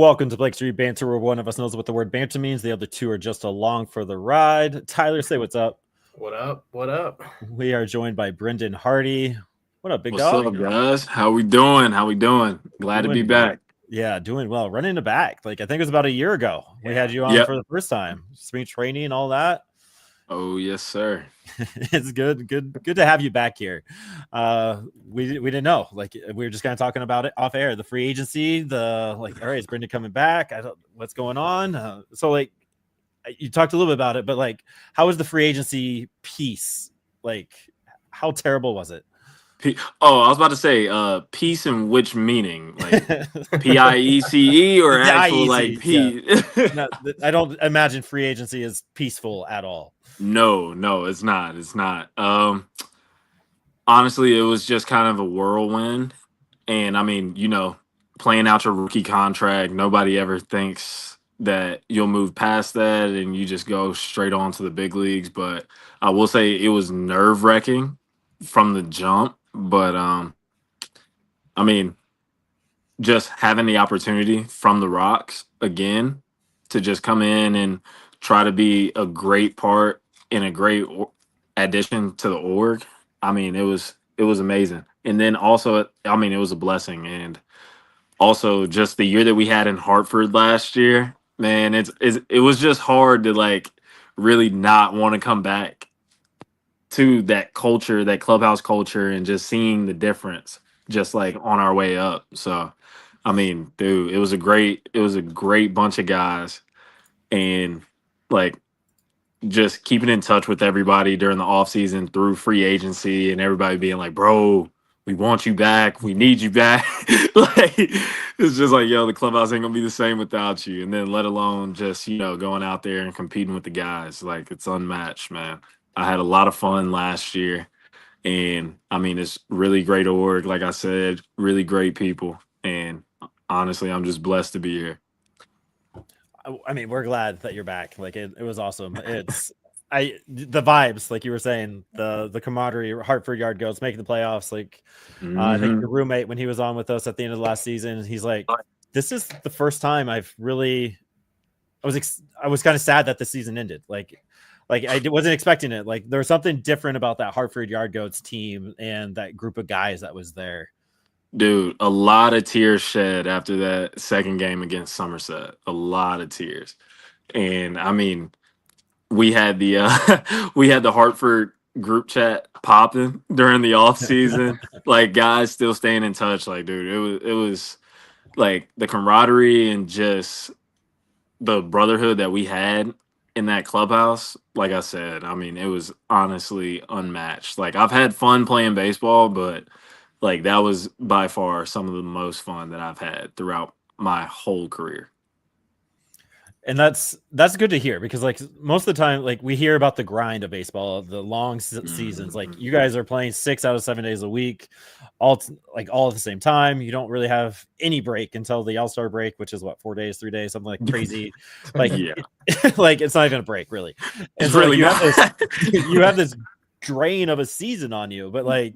Welcome to Blake Street Banter, where one of us knows what the word banter means. The other two are just along for the ride. Tyler, say what's up. What up? What up? We are joined by Brendan Hardy. What up, big What's dog? up, guys? How we doing? Glad to be back. Yeah, doing well. Running it back. I think it was about a year ago. We had you on for the first time. Spring training and all that. Oh, yes, sir. It's good to have you back here. We didn't know. We were just kind of talking about it off air. The free agency, all right, is Brendan coming back? What's going on? You talked a little bit about it, but how was the free agency piece? How terrible was it? I was about to say peace in which meaning? P-I-E-C-E or actual peace? Yeah. No, I don't imagine free agency is peaceful at all. No, it's not. Honestly, it was just kind of a whirlwind. And I mean, playing out your rookie contract, nobody ever thinks that you'll move past that and you just go straight on to the big leagues. But I will say it was nerve-wracking from the jump. But I mean, just having the opportunity from the Rocks again to just come in and try to be a great part and a great addition to the org. I mean, it was amazing. And then also, I mean, it was a blessing. And also just the year that we had in Hartford last year, man, it was just hard to really not want to come back to that culture, that clubhouse culture, and just seeing the difference just on our way up. So, I mean, dude, it was a great bunch of guys, and just keeping in touch with everybody during the offseason through free agency and everybody being like, bro, we want you back. We need you back. It's just yo, the clubhouse ain't gonna be the same without you. And then let alone just, going out there and competing with the guys. It's unmatched, man. I had a lot of fun last year, and I mean, it's really great org. Like I said, really great people, and honestly, I'm just blessed to be here. I mean, we're glad that you're back. It was awesome. The vibes, like you were saying, the camaraderie, Hartford Yard Goats making the playoffs. I think your roommate, when he was on with us at the end of the last season, he's like, "This is the first time I've really." I was kind of sad that the season ended. I wasn't expecting it. There was something different about that Hartford Yard Goats team and that group of guys that was there. Dude, a lot of tears shed after that second game against Somerset. A lot of tears. And I mean, we had the Hartford group chat popping during the off season. Guys still staying in touch. Dude, it was the camaraderie and just the brotherhood that we had in that clubhouse. Like I said, I mean, it was honestly unmatched. I've had fun playing baseball, but that was by far some of the most fun that I've had throughout my whole career. And that's good to hear, because most of the time, we hear about the grind of baseball, the long seasons. You guys are playing 6 out of 7 days a week, all at the same time. You don't really have any break until the All-Star break, which is 4 days, 3 days, something crazy. Yeah. It's not even a break, really. And it's so really you have this drain of a season on you, but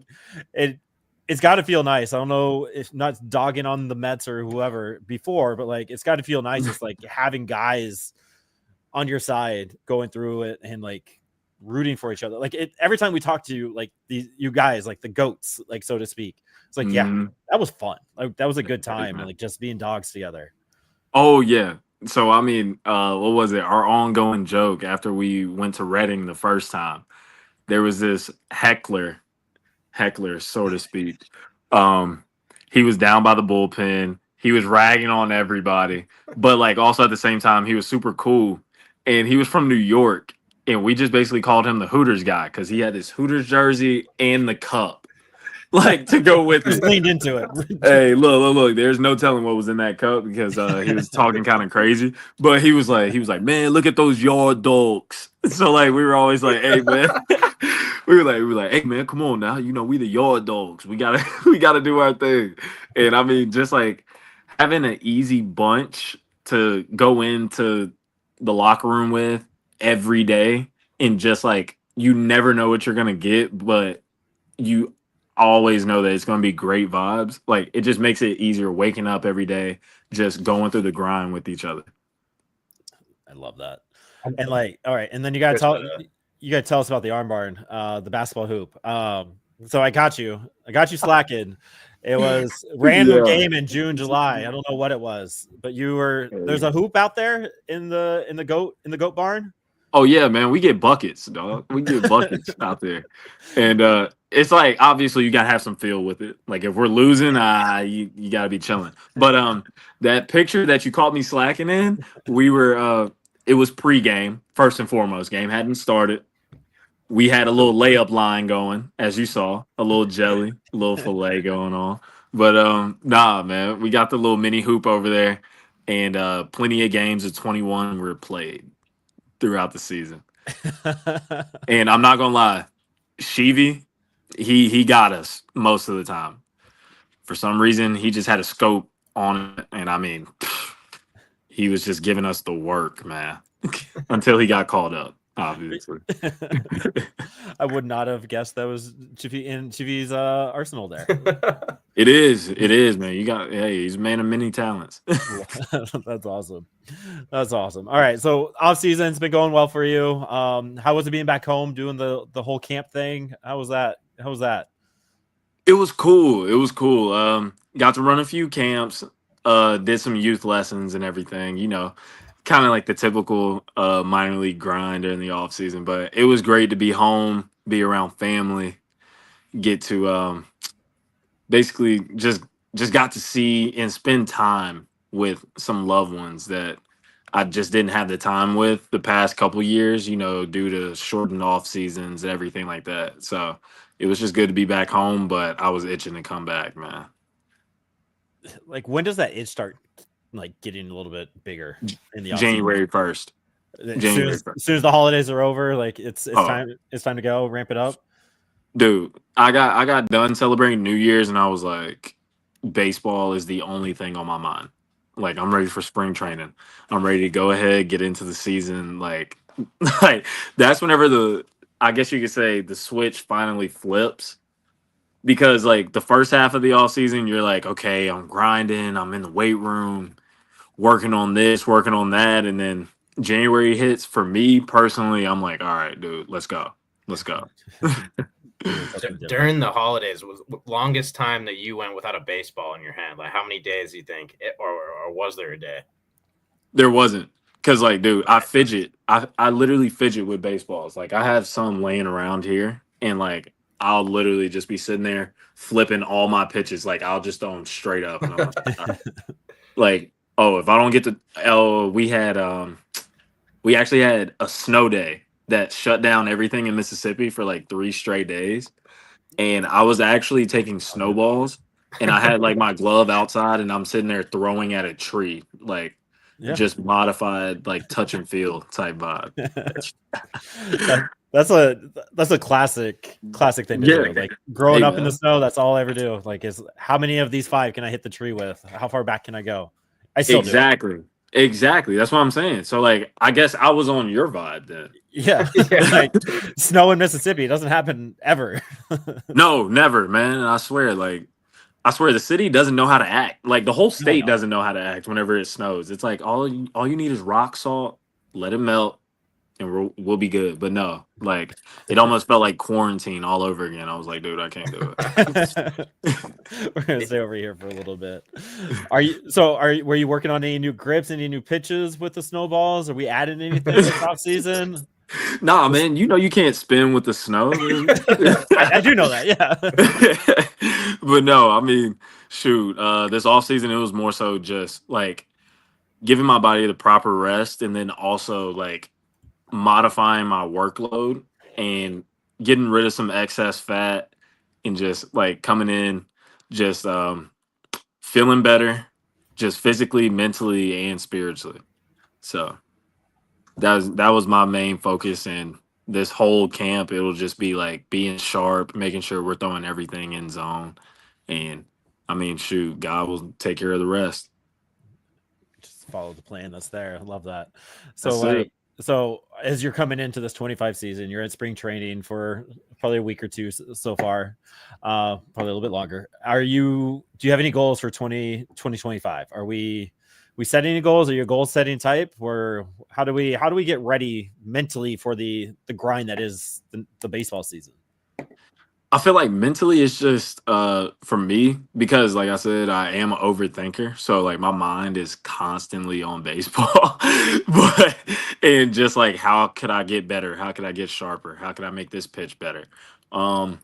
it's got to feel nice. I don't know if not dogging on the Mets or whoever before, but it's got to feel nice just having guys on your side going through it and rooting for each other. Every time we talk to you guys, the goats, so to speak, it's yeah, that was fun. That was a good time, and just being dogs together. Oh yeah. So I mean, what was it? Our ongoing joke after we went to Reading the first time, there was this heckler, so to speak. He was down by the bullpen. He was ragging on everybody, but also at the same time, he was super cool. And he was from New York, and we just basically called him the Hooters guy because he had this Hooters jersey and the cup, to go with it. Leaned into it. Hey, look. There's no telling what was in that cup because he was talking kind of crazy. But he was like, man, look at those yard dogs. So we were always like, hey man. We were like, hey man, come on now. We the yard dogs. We gotta do our thing. And I mean, just having an easy bunch to go into the locker room with every day, and just you never know what you're gonna get, but you always know that it's going to be great vibes. Like it just makes it easier waking up every day, just going through the grind with each other. I love that. And like, all right, and then you gotta tell us about the arm barn, the basketball hoop. So I got you slacking. It was random Yeah. game in June, July. I don't know what it was, but there's a hoop out there in the goat barn. Oh yeah, man, we get buckets, dog. We get buckets out there, and it's like obviously you gotta have some feel with it. Like if we're losing, you gotta be chilling. But that picture that you caught me slacking in, we were it was pregame first and foremost. Game hadn't started. We had a little layup line going, as you saw, a little jelly, a little fillet going on. But nah, man, we got the little mini hoop over there, and plenty of games of 21 were played throughout the season. And I'm not gonna lie, Shivi, he got us most of the time. For some reason, he just had a scope on it, and I mean, he was just giving us the work, man, until he got called up. Obviously, I would not have guessed that was Chivi's arsenal there. it is, man. He's a man of many talents. That's awesome. That's awesome. All right, so off season's been going well for you. How was it being back home doing the whole camp thing? How was that? It was cool. Got to run a few camps. Did some youth lessons and everything. Kind of like the typical minor league grind during the off season. But it was great to be home, be around family, get to basically just got to see and spend time with some loved ones that I just didn't have the time with the past couple years, due to shortened off seasons and everything like that. So it was just good to be back home, but I was itching to come back, man. Like, when does that itch start, like, getting a little bit bigger in the off January 1st. As soon as the holidays are over, like it's time to go ramp it up. Dude, I got done celebrating New Year's and I was like, baseball is the only thing on my mind. Like I'm ready for spring training. I'm ready to go ahead, get into the season. Like, like that's whenever I guess you could say the switch finally flips. Because like the first half of the off season, you're like, okay, I'm grinding, I'm in the weight room, working on this, working on that, and then January hits. For me personally, I'm like, all right, dude, let's go. During the holidays, was longest time that you went without a baseball in your hand? Like how many days do you think, or was there a day? There wasn't, because like, dude, I fidget. I literally fidget with baseballs. Like I have some laying around here, and like I'll literally just be sitting there flipping all my pitches. Like I'll just throw them straight up, and I'm like, all right. Like, oh, if I don't get to, we actually had a snow day that shut down everything in Mississippi for like 3 straight days. And I was actually taking snowballs and I had like my glove outside and I'm sitting there throwing at a tree, like just modified, like touch and feel type vibe. That's a classic thing to do. Like growing up in the snow, that's all I ever do. Like, is how many of these 5 can I hit the tree with? How far back can I go? I still do. Exactly. That's what I'm saying. So like, I guess I was on your vibe then. Yeah. Like snow in Mississippi, it doesn't happen ever. No, never, man. I swear the city doesn't know how to act. Like the whole state doesn't know how to act whenever it snows. It's like all you need is rock salt, let it melt, and we'll be good. But no, like it almost felt like quarantine all over again. I was like, dude, I can't do it. We're gonna stay over here for a little bit. Were you working on any new grips, any new pitches with the snowballs? Are we adding anything this off season? Nah, man, you can't spin with the snow. I do know that, yeah. But no, I mean, shoot, this off season it was more so just like giving my body the proper rest and then also like modifying my workload and getting rid of some excess fat and just like coming in just feeling better, just physically, mentally, and spiritually. So that was my main focus, and this whole camp it'll just be like being sharp, making sure we're throwing everything in zone, and I mean, shoot, God will take care of the rest. Just follow the plan that's there. I love that. So so as you're coming into this 25 season, you're in spring training for probably a week or two so far, probably a little bit longer. Do you have any goals for 2025? Are we setting any goals? Are you a goal setting type, or how do we get ready mentally for the grind that is the baseball season? I feel like mentally it's just for me, because like I said, I am an overthinker. So like my mind is constantly on baseball. But and just like, how could I get better? How could I get sharper? How could I make this pitch better? Um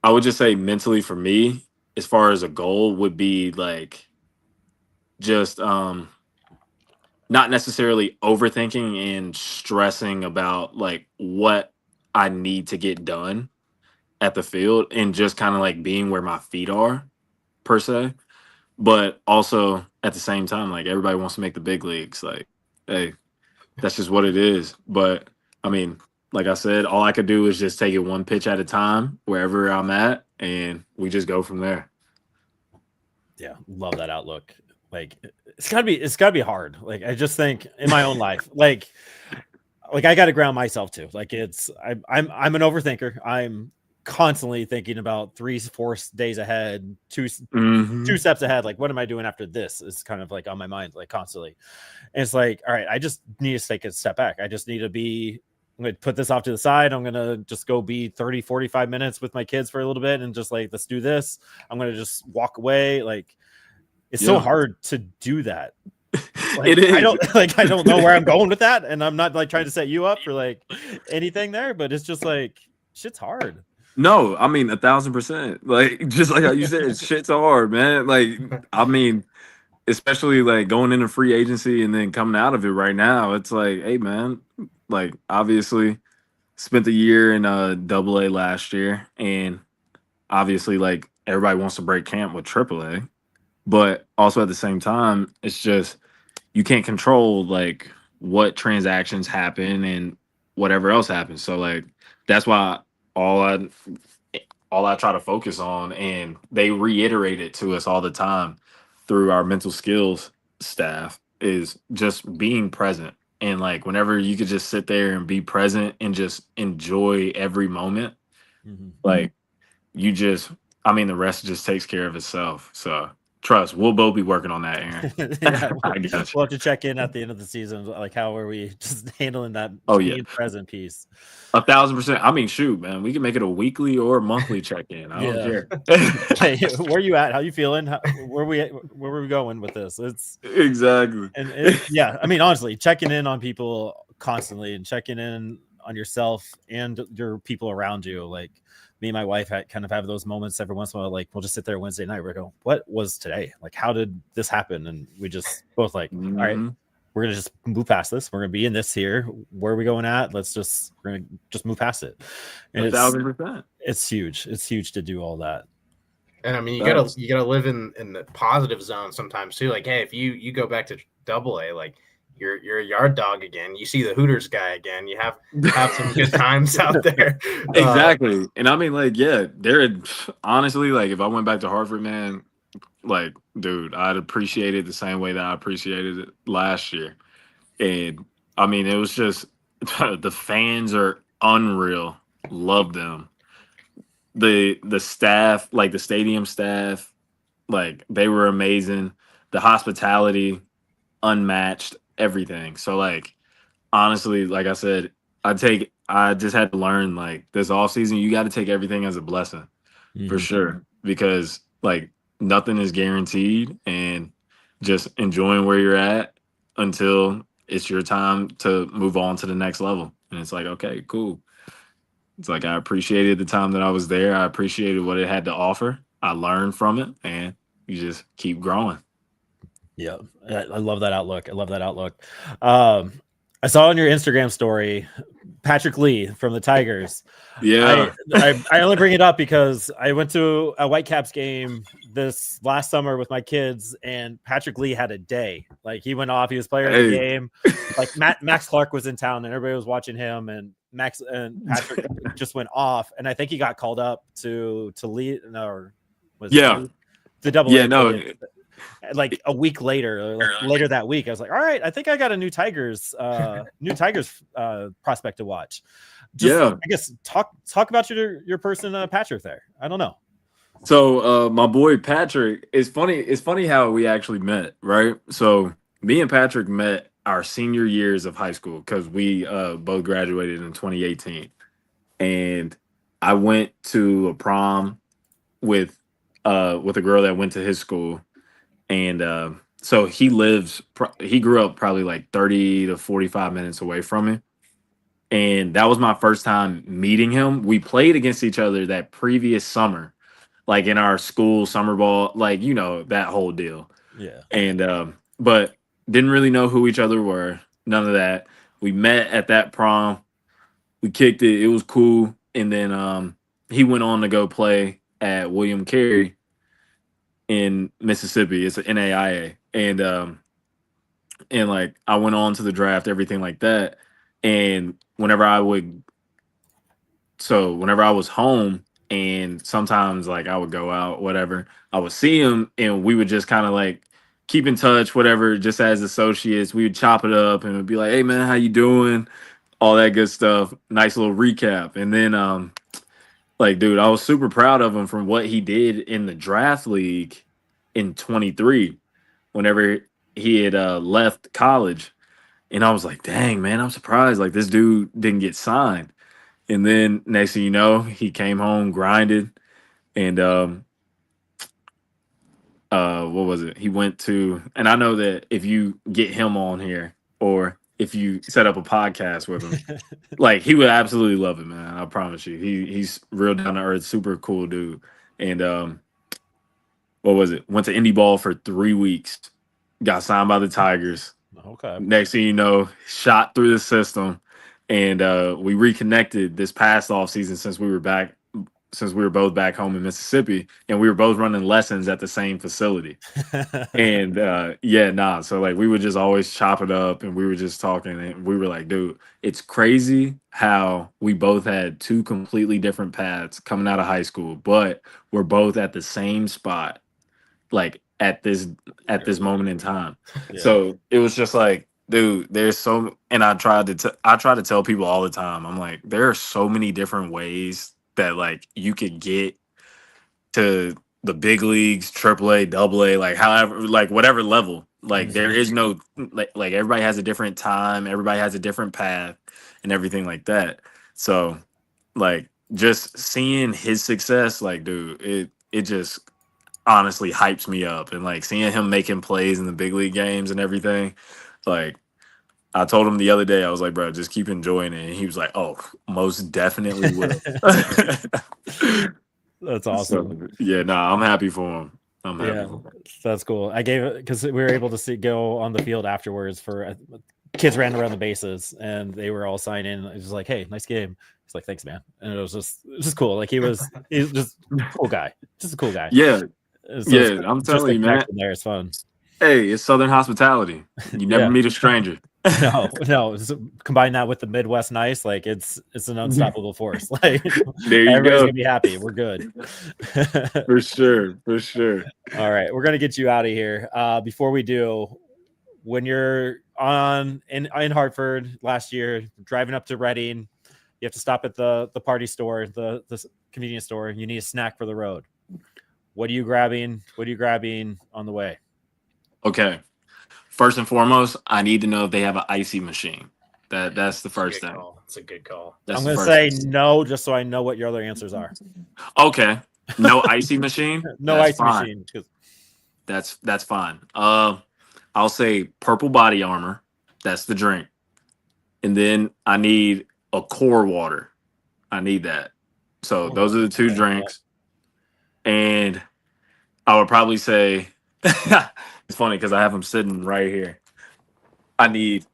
I would just say mentally for me, as far as a goal, would be like just not necessarily overthinking and stressing about like what I need to get done at the field, and just kind of like being where my feet are per se. But also at the same time, like, everybody wants to make the big leagues. Like, hey, that's just what it is. But I mean, like I said, all I could do is just take it one pitch at a time wherever I'm at, and we just go from there. Yeah, love that outlook. Like, it's gotta be hard. Like, I just think in my own life, like I got to ground myself too. Like, I'm an overthinker. I'm constantly thinking about 3-4 days ahead, two steps ahead. Like, what am I doing after this? Is kind of like on my mind, like, constantly. And it's like, all right, I just need to take a step back. I just need to I'm going to put this off to the side. I'm going to just go be 30-45 minutes with my kids for a little bit and just like, let's do this. I'm going to just walk away. Like, it's so hard to do that. Like, it is. I don't know where I'm going with that. And I'm not like trying to set you up for like anything there, but it's just like, shit's hard. No, I mean 1,000%. Like, just like how you said, shit's hard, man. Like, I mean, especially like going into free agency and then coming out of it right now, it's like, hey man, like, obviously spent a year in AA last year, and obviously like everybody wants to break camp with AAA, but also at the same time, it's just, you can't control like what transactions happen and whatever else happens. So like, that's why all I try to focus on, and they reiterate it to us all the time through our mental skills staff, is just being present. And like, whenever you could just sit there and be present and just enjoy every moment, like, you just, I mean, the rest just takes care of itself. So trust, we'll both be working on that, Aaron. Yeah, I got you. we'll have to check in at the end of the season. Like, how are we just handling that being present piece? 1,000%. I mean, shoot, man, we can make it a weekly or monthly check-in. I don't care. Hey, where you at? How you feeling? Where are we going with this? It's exactly. And yeah, I mean, honestly, checking in on people constantly and checking in on yourself and your people around you. Like, me and my wife kind of have those moments every once in a while. Like, we'll just sit there Wednesday night. We're going, what was today? Like, how did this happen? And we just both like, all right, we're going to just move past this. We're going to be in this here. Where are we going at? We're going to just move past it. And 1,000%. It's huge. It's huge to do all that. And I mean, you gotta live in the positive zone sometimes too. Like, hey, if you go back to AA, like, you're a yard dog again. You see the Hooters guy again. You have some good times out there. Exactly. And I mean, like, yeah, honestly, like, if I went back to Hartford, man, like, dude, I'd appreciate it the same way that I appreciated it last year. And I mean, it was just, the fans are unreal. Love them. The staff, like the stadium staff, like, they were amazing. The hospitality, unmatched, everything. So like, honestly, like I said, I just had to learn, like, this offseason, you got to take everything as a blessing for sure, because like, nothing is guaranteed, and just enjoying where you're at until it's your time to move on to the next level. And it's like, okay, cool. It's like, I appreciated the time that I was there. I appreciated what it had to offer. I learned from it, and you just keep growing. Yeah, I love that outlook. I saw on your Instagram story, Patrick Lee from the Tigers. Yeah. I only bring it up because I went to a Whitecaps game this last summer with my kids, and Patrick Lee had a day. Like, he went off. He was player of the game. Like, Max Clark was in town, and everybody was watching him, and Patrick just went off. And I think he got called up to lead. No, was the double. Yeah, no. like a week later, or like later that week, I was like, all right, I think I got a new Tigers prospect to watch. I guess talk about your person, Patrick there. I don't know. So my boy Patrick, it's funny how we actually met, right? So me and Patrick met our senior years of high school because we both graduated in 2018. And I went to a prom with a girl that went to his school. And so he grew up probably like 30 to 45 minutes away from me. And that was my first time meeting him. We played against each other that previous summer, like in our school summer ball, like, that whole deal. Yeah. And but didn't really know who each other were. None of that. We met at that prom. We kicked it. It was cool. And then he went on to go play at William Carey in Mississippi. It's an NAIA. And like I went on to the draft, everything like that. And whenever I was home and sometimes like I would go out, whatever, I would see him and we would just kind of like keep in touch, whatever, just as associates. We would chop it up and would be like, hey man, how you doing? All that good stuff. Nice little recap. And then like, dude, I was super proud of him from what he did in the draft league in 23, whenever he had left college. And I was like, dang, man, I'm surprised. Like, this dude didn't get signed. And then next thing you know, he came home, grinded. And what was it? He went to, and I know that if you get him on here or if you set up a podcast with him, like he would absolutely love it, man. I promise you. He's real down to earth, super cool dude. And what was it? Went to Indie Ball for 3 weeks, got signed by the Tigers. Okay. Next thing you know, shot through the system, and we reconnected this past offseason since we were both back home in Mississippi, and we were both running lessons at the same facility. And so like we would just always chop it up, and we were just talking, and we were like, dude, it's crazy how we both had two completely different paths coming out of high school, but we're both at the same spot, like at this moment in time. Yeah. So it was just like, dude, and I try to tell people all the time, I'm like, there are so many different ways that like you could get to the big leagues, AAA, AA, like however, like whatever level. Like there is no like everybody has a different time, everybody has a different path and everything like that. So like just seeing his success, like dude, it just honestly hypes me up. And like seeing him making plays in the big league games and everything, like I told him the other day, I was like, bro, just keep enjoying it. And he was like, oh, most definitely will. That's awesome. So, I'm happy for him. I'm happy for him. That's cool. I gave it because we were able to go on the field afterwards for kids ran around the bases and they were all signed in. It was like, hey, nice game. He's like, thanks, man. And it was just cool. Like he's just a cool guy. Just a cool guy. Yeah. So I'm telling you, man. There, it's fun. Hey, it's Southern hospitality. You never meet a stranger. No. Combine that with the Midwest nice, like it's an unstoppable force. Like there you everybody's go. Gonna be happy. We're good. For sure. All right, we're gonna get you out of here. Before we do, when you're in Hartford last year, driving up to Reading, you have to stop at the party store, the convenience store. You need a snack for the road. What are you grabbing? On the way? Okay. First and foremost, I need to know if they have an icy machine. That's the first thing. That's a good call. I'm going to say no, just so I know what your other answers are. Okay. No icy machine? No icy machine. That's fine. I'll say purple body armor. That's the drink. And then I need a core water. I need that. So those are the two drinks. And I would probably say, it's funny because I have them sitting right here. I need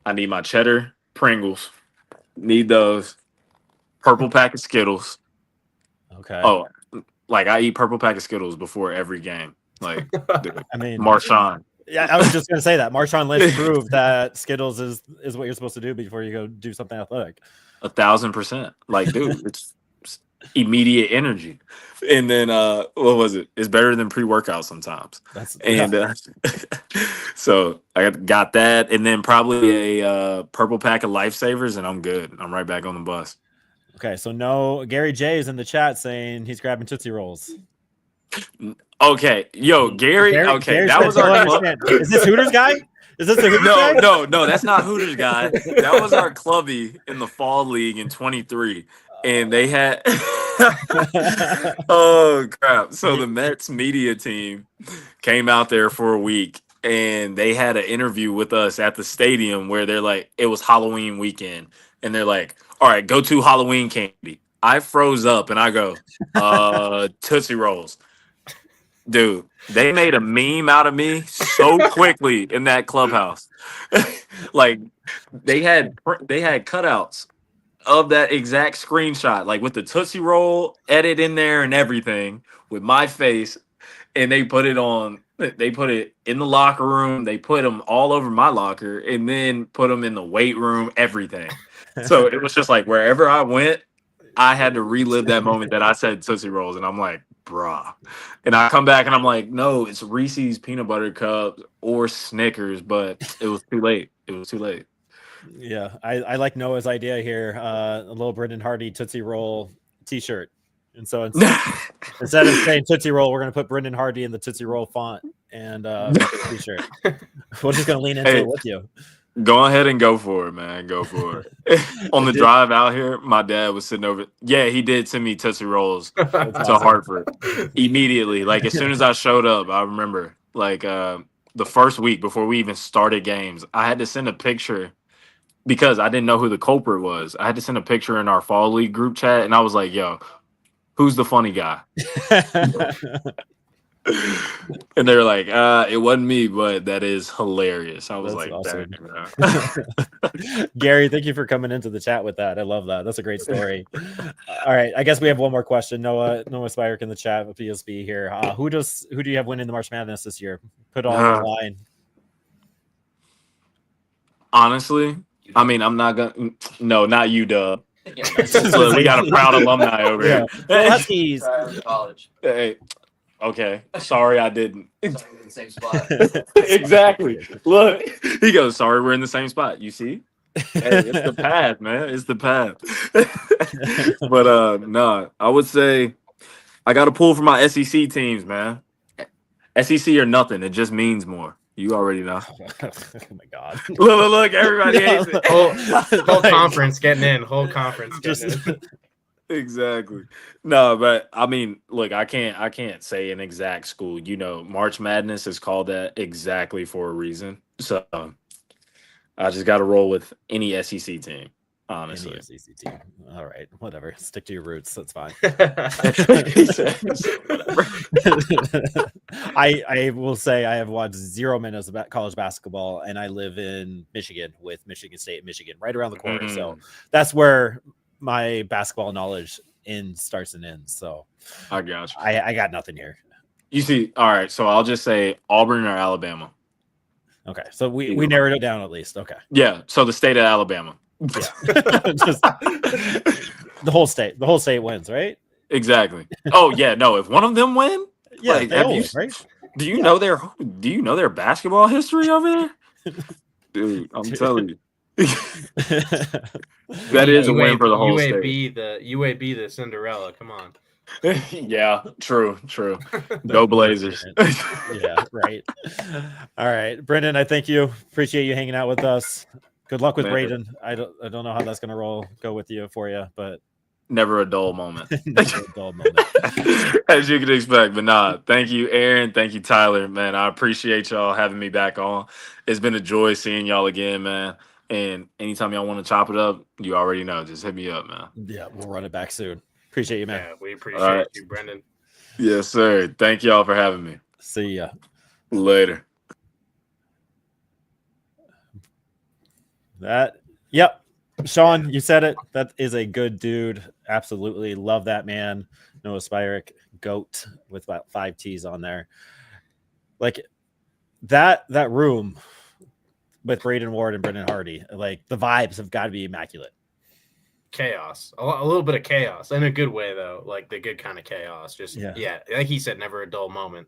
my cheddar Pringles. Need those. Purple pack of Skittles. Okay. Oh, like I eat purple pack of Skittles before every game. Like, dude, I mean, Marshawn. Yeah, I was just gonna say that Marshawn Lynch proved that Skittles is what you're supposed to do before you go do something athletic. 1,000%. Like, dude, immediate energy. And then what was it? It's better than pre-workout sometimes. So I got that, and then probably a purple pack of Lifesavers, and I'm good. I'm right back on the bus. Okay, so no, Gary J is in the chat saying he's grabbing Tootsie Rolls. Okay, yo, Gary. Okay, Gary that was our club. Is this Hooters guy? Is this the Hooters guy? No, that's not Hooters guy. That was our clubby in the fall league in 23, and they had. Oh crap! So the Mets media team came out there for a week, and they had an interview with us at the stadium where they're like, it was Halloween weekend, and they're like, "All right, go to Halloween candy." I froze up and I go, Tootsie Rolls. Dude, they made a meme out of me so quickly in that clubhouse. Like they had cutouts of that exact screenshot, like with the Tootsie Roll edit in there and everything with my face, and they put it in the locker room. They put them all over my locker and then put them in the weight room, everything. So it was just like wherever I went, I had to relive that moment that I said Tootsie Rolls, and I'm like, bruh. And I come back and I'm like, no, it's Reese's peanut butter cups or Snickers, but it was too late. It was too late. Yeah, I like Noah's idea here. A little Brendan Hardy Tootsie Roll T-shirt, and so instead of saying Tootsie Roll, we're gonna put Brendan Hardy in the Tootsie Roll font and T-shirt. We're just gonna lean into it with you. Go ahead and go for it, man. Go for it. On the drive out here, my dad was sitting over. Yeah, he did send me Tootsie Rolls to Hartford immediately. Like as soon as I showed up, I remember like the first week before we even started games, I had to send a picture because I didn't know who the culprit was. I had to send a picture in our fall league group chat, and I was like, "Yo, who's the funny guy?" And they're like, it wasn't me, but that is hilarious. I was like, awesome. Gary, thank you for coming into the chat with that. I love that. That's a great story. All right. I guess we have one more question. Noah Spyrick in the chat with PSB here. Who do you have winning the March Madness this year? Put all on the line. Honestly, I mean, I'm not gonna not you, Dub. So we got a proud alumni over here. Huskies. College. Hey. Okay, sorry I didn't. In the same spot. Exactly. Look, he goes, sorry, we're in the same spot. You see? Hey, it's the path, man. It's the path. But no, I would say I got to pull for my SEC teams, man. SEC or nothing. It just means more. You already know. Oh my God. Look, everybody hates it. Whole conference getting in. Whole conference getting in. Exactly. No, but I mean, look, I can't say an exact school. You know, March Madness is called that exactly for a reason. So I just got to roll with any SEC team, honestly. Any SEC team. All right, whatever. Stick to your roots. That's fine. I will say I have watched 0 minutes of college basketball, and I live in Michigan with Michigan State and Michigan right around the corner. So that's where my basketball knowledge starts and ends. So I got you. I got nothing here. You see, all right. So I'll just say Auburn or Alabama. Okay, so we narrowed it down at least. Okay. Yeah. So the state of Alabama. Yeah. Just, the whole state wins, right? Exactly. Oh yeah. No, if one of them win, yeah, like, right? Do you know their basketball history over there? Dude, I'm telling you. That is a win for the whole state. UAB the Cinderella. Come on. Yeah, true. Go Blazers. Yeah, right. All right, Brendan, I thank you. Appreciate you hanging out with us. Good luck with Braden. I don't know how that's gonna go for you, but never a dull moment. Never a dull moment. As you can expect. But nah, thank you, Aaron. Thank you, Tyler. Man, I appreciate y'all having me back on. It's been a joy seeing y'all again, man. And anytime y'all want to chop it up, you already know. Just hit me up, man. Yeah, we'll run it back soon. Appreciate you, man. Yeah, we appreciate you, Brendan. Yes, sir. Thank y'all for having me. See ya. Later. Yep. Sean, you said it. That is a good dude. Absolutely love that man. Noah Spyrick, GOAT with about 5 T's on there. Like that room with Braden Ward and Brendan Hardy, like the vibes have got to be immaculate. chaos, a little bit of chaos in a good way though, like the good kind of chaos. Just like he said, never a dull moment.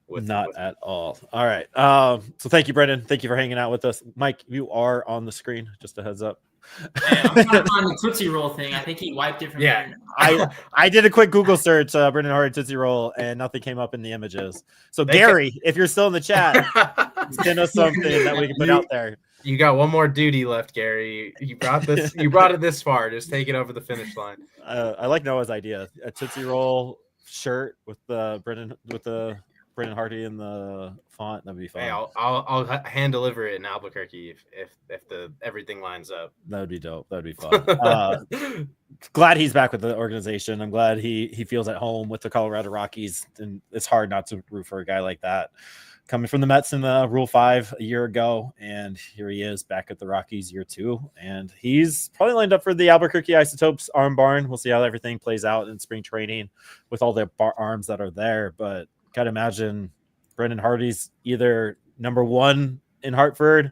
Not at all. All right. So thank you, Brendan. Thank you for hanging out with us. Mike, you are on the screen. Just a heads up. Yeah, I'm trying to find the Tootsie Roll thing. I think he wiped it from there. I did a quick Google search, Brendan Hardy Tootsie Roll, and nothing came up in the images. So Gary, if you're still in the chat, send us something that we can put out there. You got one more duty left, Gary. You brought this. You brought it this far. Just take it over the finish line. I like Noah's idea. A Tootsie Roll shirt with the Brendan Hardy in the font. That'd be fun. Hey, I'll hand deliver it in Albuquerque if everything lines up. That would be dope. That would be fun. Glad he's back with the organization. I'm glad he feels at home with the Colorado Rockies, and it's hard not to root for a guy like that. Coming from the Mets in the Rule 5 a year ago, and here he is back at the Rockies year 2, and he's probably lined up for the Albuquerque Isotopes arm barn. We'll see how everything plays out in spring training with all the arms that are there, but gotta imagine Brendan Hardy's either number 1 in Hartford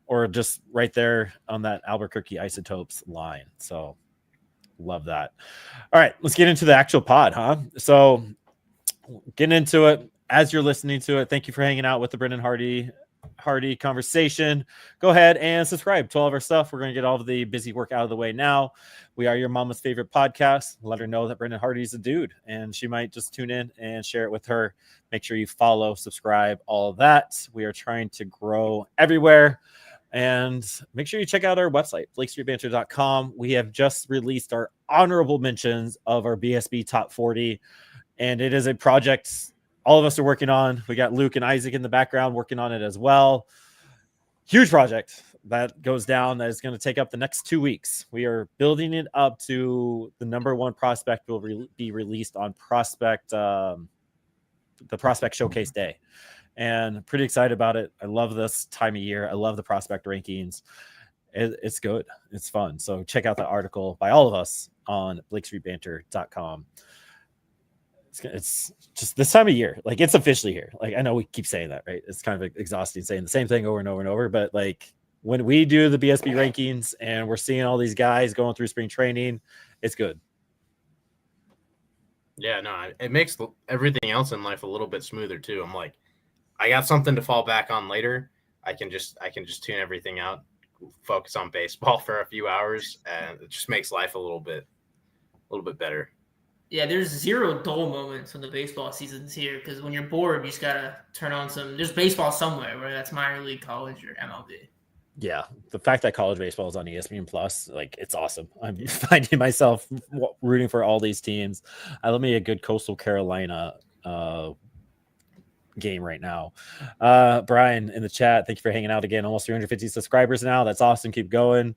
or just right there on that Albuquerque Isotopes line. So love that. All right, let's get into the actual pod, huh? So getting into it. As you're listening to it, thank you for hanging out with the Brendan Hardy conversation. Go ahead and subscribe to all of our stuff. We're going to get all of the busy work out of the way now. We are your mama's favorite podcast. Let her know that Brendan Hardy's a dude, and she might just tune in and share it with her. Make sure you follow, subscribe, all of that. We are trying to grow everywhere. And make sure you check out our website, BlakeStreetBanter.com. We have just released our honorable mentions of our BSB Top 40, and it is a project all of us are working on. We got Luke and Isaac in the background working on it as well. Huge project that goes down that is going to take up the next 2 weeks. We are building it up to the number 1 prospect will be released on the Prospect Showcase Day. And pretty excited about it. I love this time of year. I love the prospect rankings. It's good. It's fun. So check out the article by all of us on BlakeStreetBanter.com. It's just this time of year, like it's officially here. Like I know we keep saying that, right? It's kind of exhausting saying the same thing over and over and over, but like when we do the BSB rankings and we're seeing all these guys going through spring training, it's good. Yeah, no, it makes everything else in life a little bit smoother too. I'm like, I got something to fall back on later. I can just tune everything out, focus on baseball for a few hours, and it just makes life a little bit better. Yeah, there's zero dull moments when the baseball season's here because when you're bored, you just gotta turn on there's baseball somewhere, whether that's minor league, college, or MLB. Yeah, the fact that college baseball is on ESPN Plus, like it's awesome. I'm finding myself rooting for all these teams. I love me a good Coastal Carolina game right now. Brian in the chat, thank you for hanging out again. Almost 350 subscribers now. That's awesome. Keep going.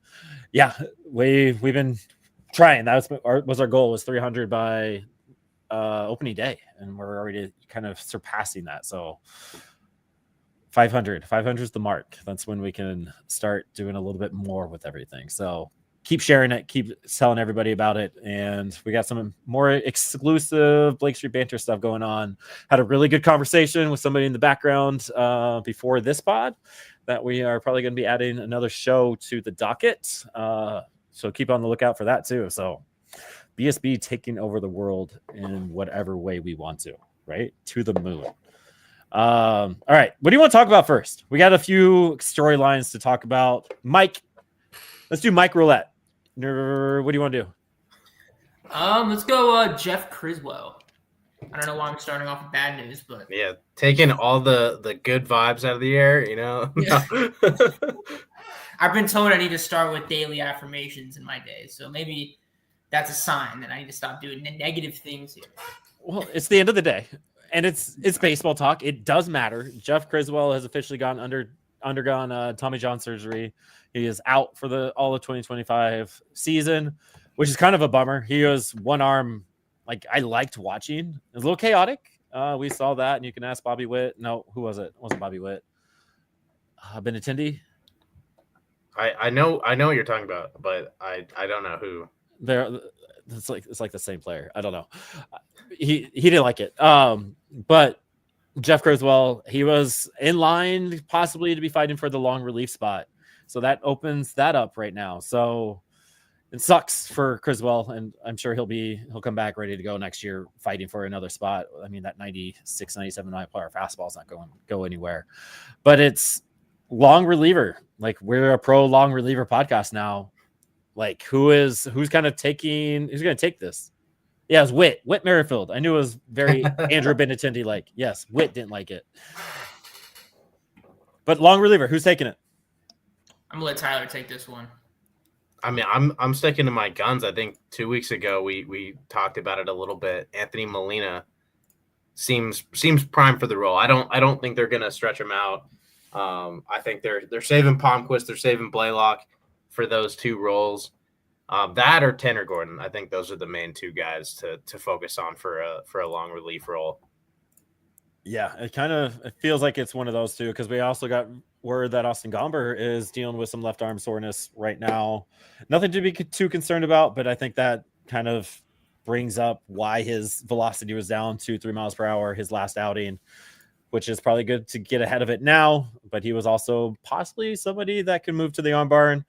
Yeah, we've been trying. That was our goal, was 300 by opening day, and we're already kind of surpassing that. So 500 is the mark. That's when we can start doing a little bit more with everything. So keep sharing it, keep telling everybody about it, and we got some more exclusive Blake Street Banter stuff going on. Had a really good conversation with somebody in the background before this pod that we are probably going to be adding another show to the docket. So keep on the lookout for that too. So BSB taking over the world in whatever way we want to, right? To the moon. All right. What do you want to talk about first? We got a few storylines to talk about. Mike, let's do Mike Roulette. What do you want to do? Let's go Jeff Criswell. I don't know why I'm starting off with bad news, but yeah, taking all the good vibes out of the air, you know. Yeah. I've been told I need to start with daily affirmations in my day, so maybe that's a sign that I need to stop doing the negative things here. Well, it's the end of the day, and it's baseball talk. It does matter. Jeff Criswell has officially undergone Tommy John surgery. He is out for all of 2025 season, which is kind of a bummer. He was one arm, like I liked watching. It was a little chaotic. We saw that, and you can ask Bobby Witt. No, who was it? It wasn't Bobby Witt. Benintendi. I know what you're talking about, but I don't know who. It's like the same player. I don't know. He didn't like it. But Jeff Criswell, he was in line possibly to be fighting for the long relief spot. So that opens that up right now. So it sucks for Criswell, and I'm sure he'll come back ready to go next year, fighting for another spot. I mean, that 96, 97 mile per hour fastball is not going to go anywhere. But it's long reliever. Like, we're a pro long reliever podcast now. Like, who's going to take this? Yeah, it was Whit Merrifield. I knew it was very Andrew Benintendi like. Yes, Whit didn't like it. But long reliever, who's taking it? I'm gonna let Tyler take this one. I mean, I'm sticking to my guns. I think 2 weeks ago we talked about it a little bit. Anthony Molina seems prime for the role. I don't think they're gonna stretch him out. I think they're saving Palmquist, they're saving Blaylock for those two roles. That or Tanner Gordon. I think those are the main two guys to focus on for a long relief role. Yeah, it feels like it's one of those two, because we also got word that Austin Gomber is dealing with some left arm soreness right now. Nothing to be too concerned about, but I think that kind of brings up why his velocity was down 2-3 miles per hour his last outing, which is probably good to get ahead of it now. But he was also possibly somebody that could move to the arm barn,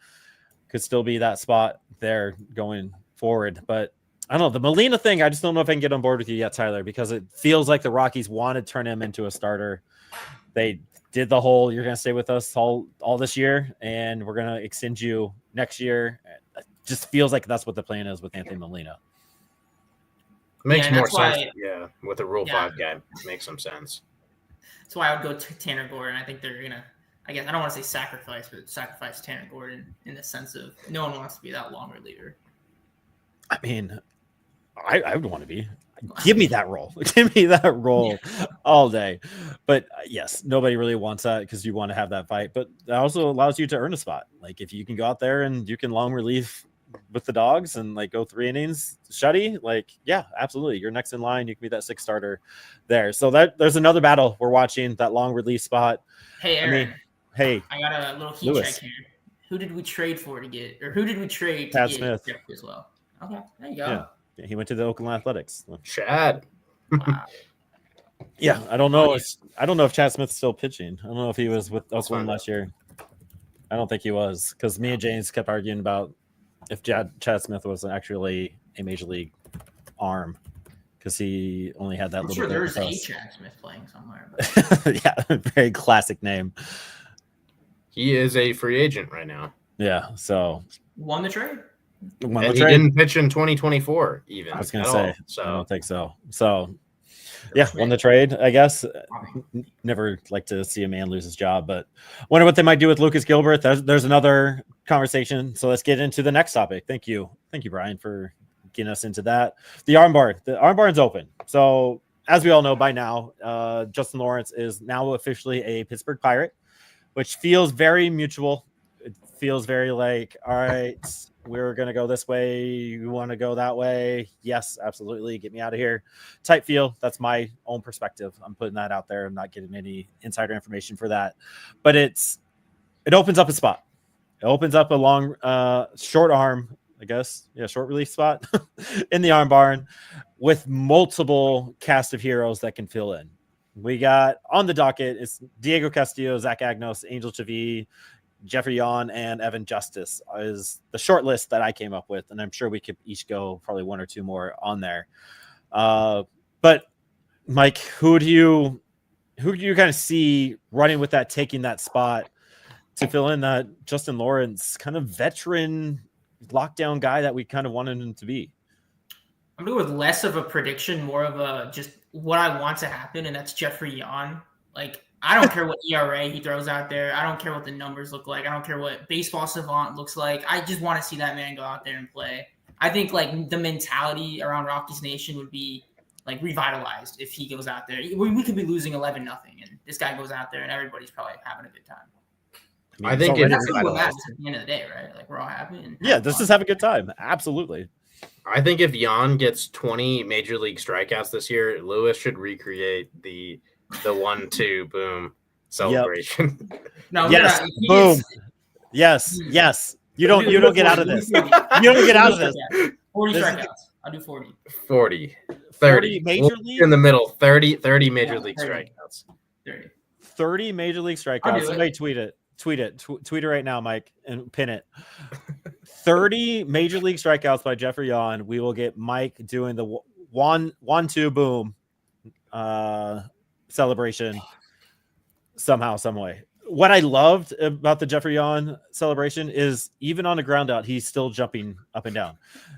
could still be that spot there going forward. But I don't know, the Molina thing, I just don't know if I can get on board with you yet, Tyler, because it feels like the Rockies want to turn him into a starter. They did the whole, you're going to stay with us all this year, and we're going to extend you next year. It just feels like that's what the plan is with Anthony Molina. Makes more sense. Yeah, with a Rule 5 guy, makes some sense. That's why I would go to Tanner Gordon. I think they're going to, I guess, I don't want to say sacrifice, but sacrifice Tanner Gordon in the sense of no one wants to be that long reliever. I mean, I would want to be. Give me that role. Give me that role all day. But yes, nobody really wants that, because you want to have that fight. But that also allows you to earn a spot. Like, if you can go out there and you can long relief with the Dogs and like go 3 innings, shutty, like, yeah, absolutely. You're next in line. You can be that 6th starter there. So there's another battle we're watching, that long relief spot. Hey, Aaron. Hey, I got a little heat check here. Who did we trade for to get, or who did we trade to Chad get Smith Jeff as well? Okay, there you go. Yeah, he went to the Oakland Athletics. Chad. Wow. Yeah, I don't know if Chad Smith's still pitching. I don't know if he was with Oakland last year. I don't think he was, because me and James kept arguing about if Chad Smith was actually a major league arm, because he only had that I'm little sure bit. there's a Chad Smith playing somewhere. But... Yeah, very classic name. He is a free agent right now. Yeah, so won the trade. And he didn't pitch in 2024 even. I was going to say, so. I don't think so. So, yeah, won the trade, I guess. Never like to see a man lose his job, but wonder what they might do with Lucas Gilbert. There's another conversation. So let's get into the next topic. Thank you, Brian, for getting us into that. The arm barn's open. So as we all know by now, Justin Lawrence is now officially a Pittsburgh Pirate, which feels very mutual. It feels very like, all right, we're going to go this way. You want to go that way? Yes, absolutely. Get me out of here. Type feel. That's my own perspective. I'm putting that out there. I'm not getting any insider information for that, but it opens up a spot. It opens up a long, short arm, I guess. Yeah. Short relief spot in the arm barn with multiple cast of heroes that can fill in. We got on the docket, it's Diego Castillo, Zach Agnos, Angel Chivilli, Jeffrey Yon, and Evan Justice is the short list that I came up with, and I'm sure we could each go probably 1 or 2 more on there. But Mike, who do you kind of see running with that, taking that spot to fill in that Justin Lawrence kind of veteran lockdown guy that we kind of wanted him to be? I'm going to go with less of a prediction, more of a just what I want to happen, and that's Jeffrey Yon. Like, I don't care what ERA he throws out there. I don't care what the numbers look like. I don't care what Baseball Savant looks like. I just want to see that man go out there and play. I think like the mentality around Rockies Nation would be like revitalized if he goes out there. We could be losing 11-0, and this guy goes out there and everybody's probably having a good time. I think that's what matters at the end of the day, right? Like, we're all happy. Yeah, this is have a good time. Absolutely. I think if Jan gets 20 major league strikeouts this year, Lewis should recreate the 1-2 boom celebration. Yep. No, yes, boom. Yes. You don't get out of this. You don't get out of this. 40 strikeouts. I'll do 40. 40. 30 major league in the middle. 30 major league strikeouts. 30 major league strikeouts. Somebody tweet it. Tweet it right now, Mike, and pin it. 30 major league strikeouts by Jeffrey Yon. We will get Mike doing the 1-2 boom celebration somehow, some way. What I loved about the Jeffrey Yon celebration is even on a ground out, he's still jumping up and down.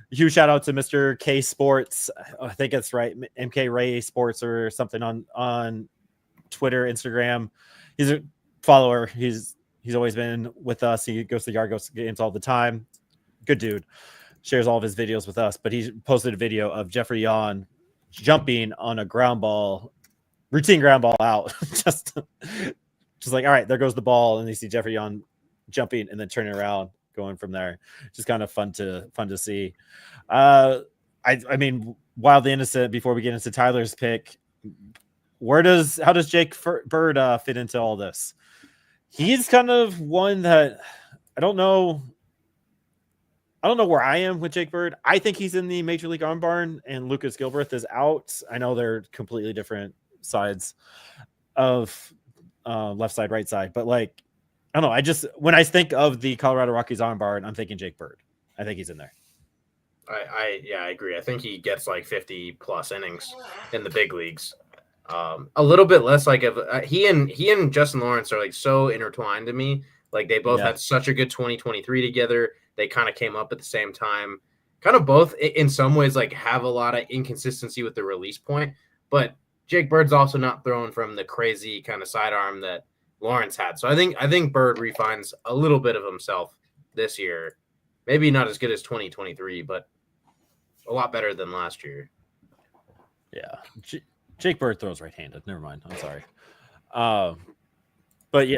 Huge shout out to Mr. K Sports. I think it's right. MK Ray Sports or something on Twitter, Instagram. He's a follower. He's always been with us. He goes to the Yard Goats games all the time. Good dude. Shares all of his videos with us. But he posted a video of Jeffrey Yon jumping on a ground ball, routine ground ball out. Just like, all right, there goes the ball, and you see Jeffrey Yon jumping and then turning around, going from there. Just kind of fun to see. I mean, wildly innocent. Before we get into Tyler's pick, how does Jake Bird fit into all this? He's kind of one that I don't know where I am with Jake Bird. I think he's in the Major League Arm Barn, and Lucas Gilbreth is out. I know they're completely different sides of left side, right side, but like, I don't know. When I think of the Colorado Rockies Arm Barn, I'm thinking Jake Bird. I think he's in there. I agree. I think he gets like 50 plus innings in the big leagues. A little bit less like he and Justin Lawrence are like so intertwined to me. Like they both had such a good 2023 together. They kind of came up at the same time. Kind of both in some ways like have a lot of inconsistency with the release point, but Jake Bird's also not throwing from the crazy kind of sidearm that Lawrence had. So I think Bird refines a little bit of himself this year. Maybe not as good as 2023, but a lot better than last year. Yeah. Jake Bird throws right-handed. Never mind. I'm sorry. But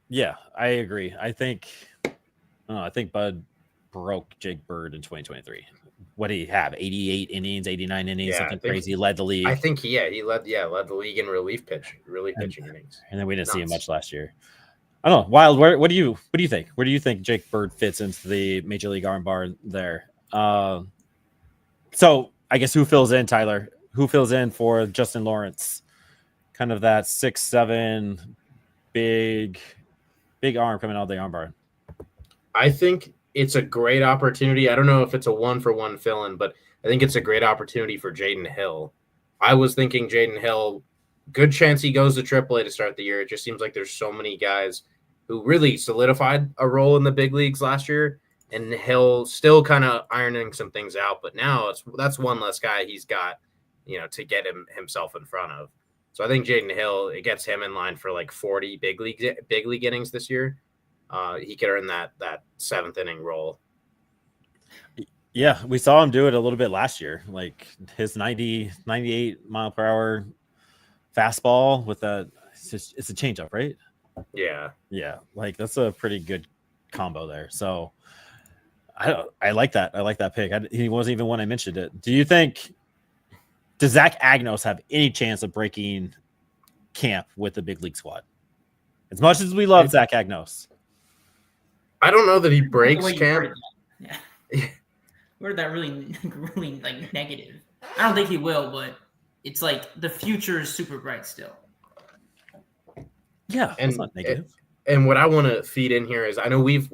yeah, I agree. I think Bud broke Jake Bird in 2023. What did he have? 88 innings, 89 innings, something crazy. Led the league. I think he led the league in relief pitching innings. And then we didn't see him much last year. I don't know. Wild, what do you think? Where do you think Jake Bird fits into the Major League Arm Barn there? So I guess who fills in, Tyler? Who fills in for Justin Lawrence? Kind of that 6'7", big arm coming out of the arm barn. I think it's a great opportunity. I don't know if it's a 1-for-1 fill-in, but I think it's a great opportunity for Jaden Hill. I was thinking Jaden Hill, good chance he goes to AAA to start the year. It just seems like there's so many guys who really solidified a role in the big leagues last year, and Hill still kind of ironing some things out. But now that's one less guy he's got, to get himself in front of. So I think Jaden Hill, it gets him in line for like 40 big league innings this year. He could earn that seventh inning role. Yeah, we saw him do it a little bit last year. Like his 98 mile per hour fastball with it's a changeup, right? Yeah. Yeah. Like that's a pretty good combo there. So I like that. I like that pick. He wasn't even when I mentioned it. Does Zach Agnos have any chance of breaking camp with the big league squad? As much as we love Zach Agnos. I don't know that he breaks camp. Yeah. Word that really, really like negative. I don't think he will, but it's like the future is super bright still. Yeah, and that's not negative. And what I want to feed in here is I know we've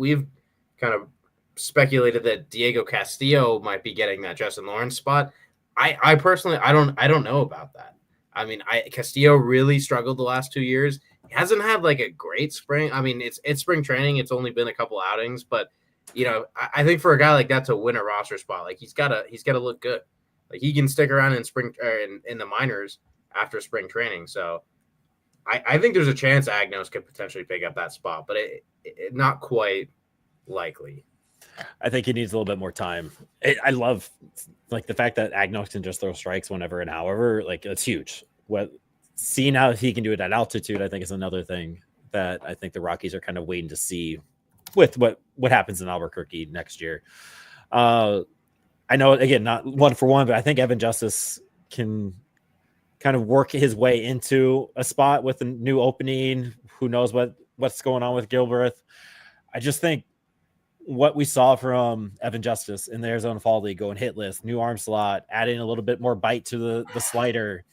kind of speculated that Diego Castillo might be getting that Justin Lawrence spot. I personally I don't know about that. I mean, Castillo really struggled the last 2 years. He hasn't had like a great spring. I mean, it's spring training. It's only been a couple outings, but I think for a guy like that to win a roster spot, like he's gotta look good. Like he can stick around in spring in the minors after spring training. So I think there's a chance Agnos could potentially pick up that spot, but it not quite likely. I think he needs a little bit more time. I love like the fact that Agnos can just throw strikes whenever and however. Like it's huge. Seeing how he can do it at altitude, I think is another thing that I think the Rockies are kind of waiting to see with what happens in Albuquerque next year. I know again not 1-for-1, but I think Evan Justice can kind of work his way into a spot with a new opening. Who knows what's going on with Gilbreth? I just think what we saw from Evan Justice in the Arizona Fall League going hitless, new arm slot, adding a little bit more bite to the slider,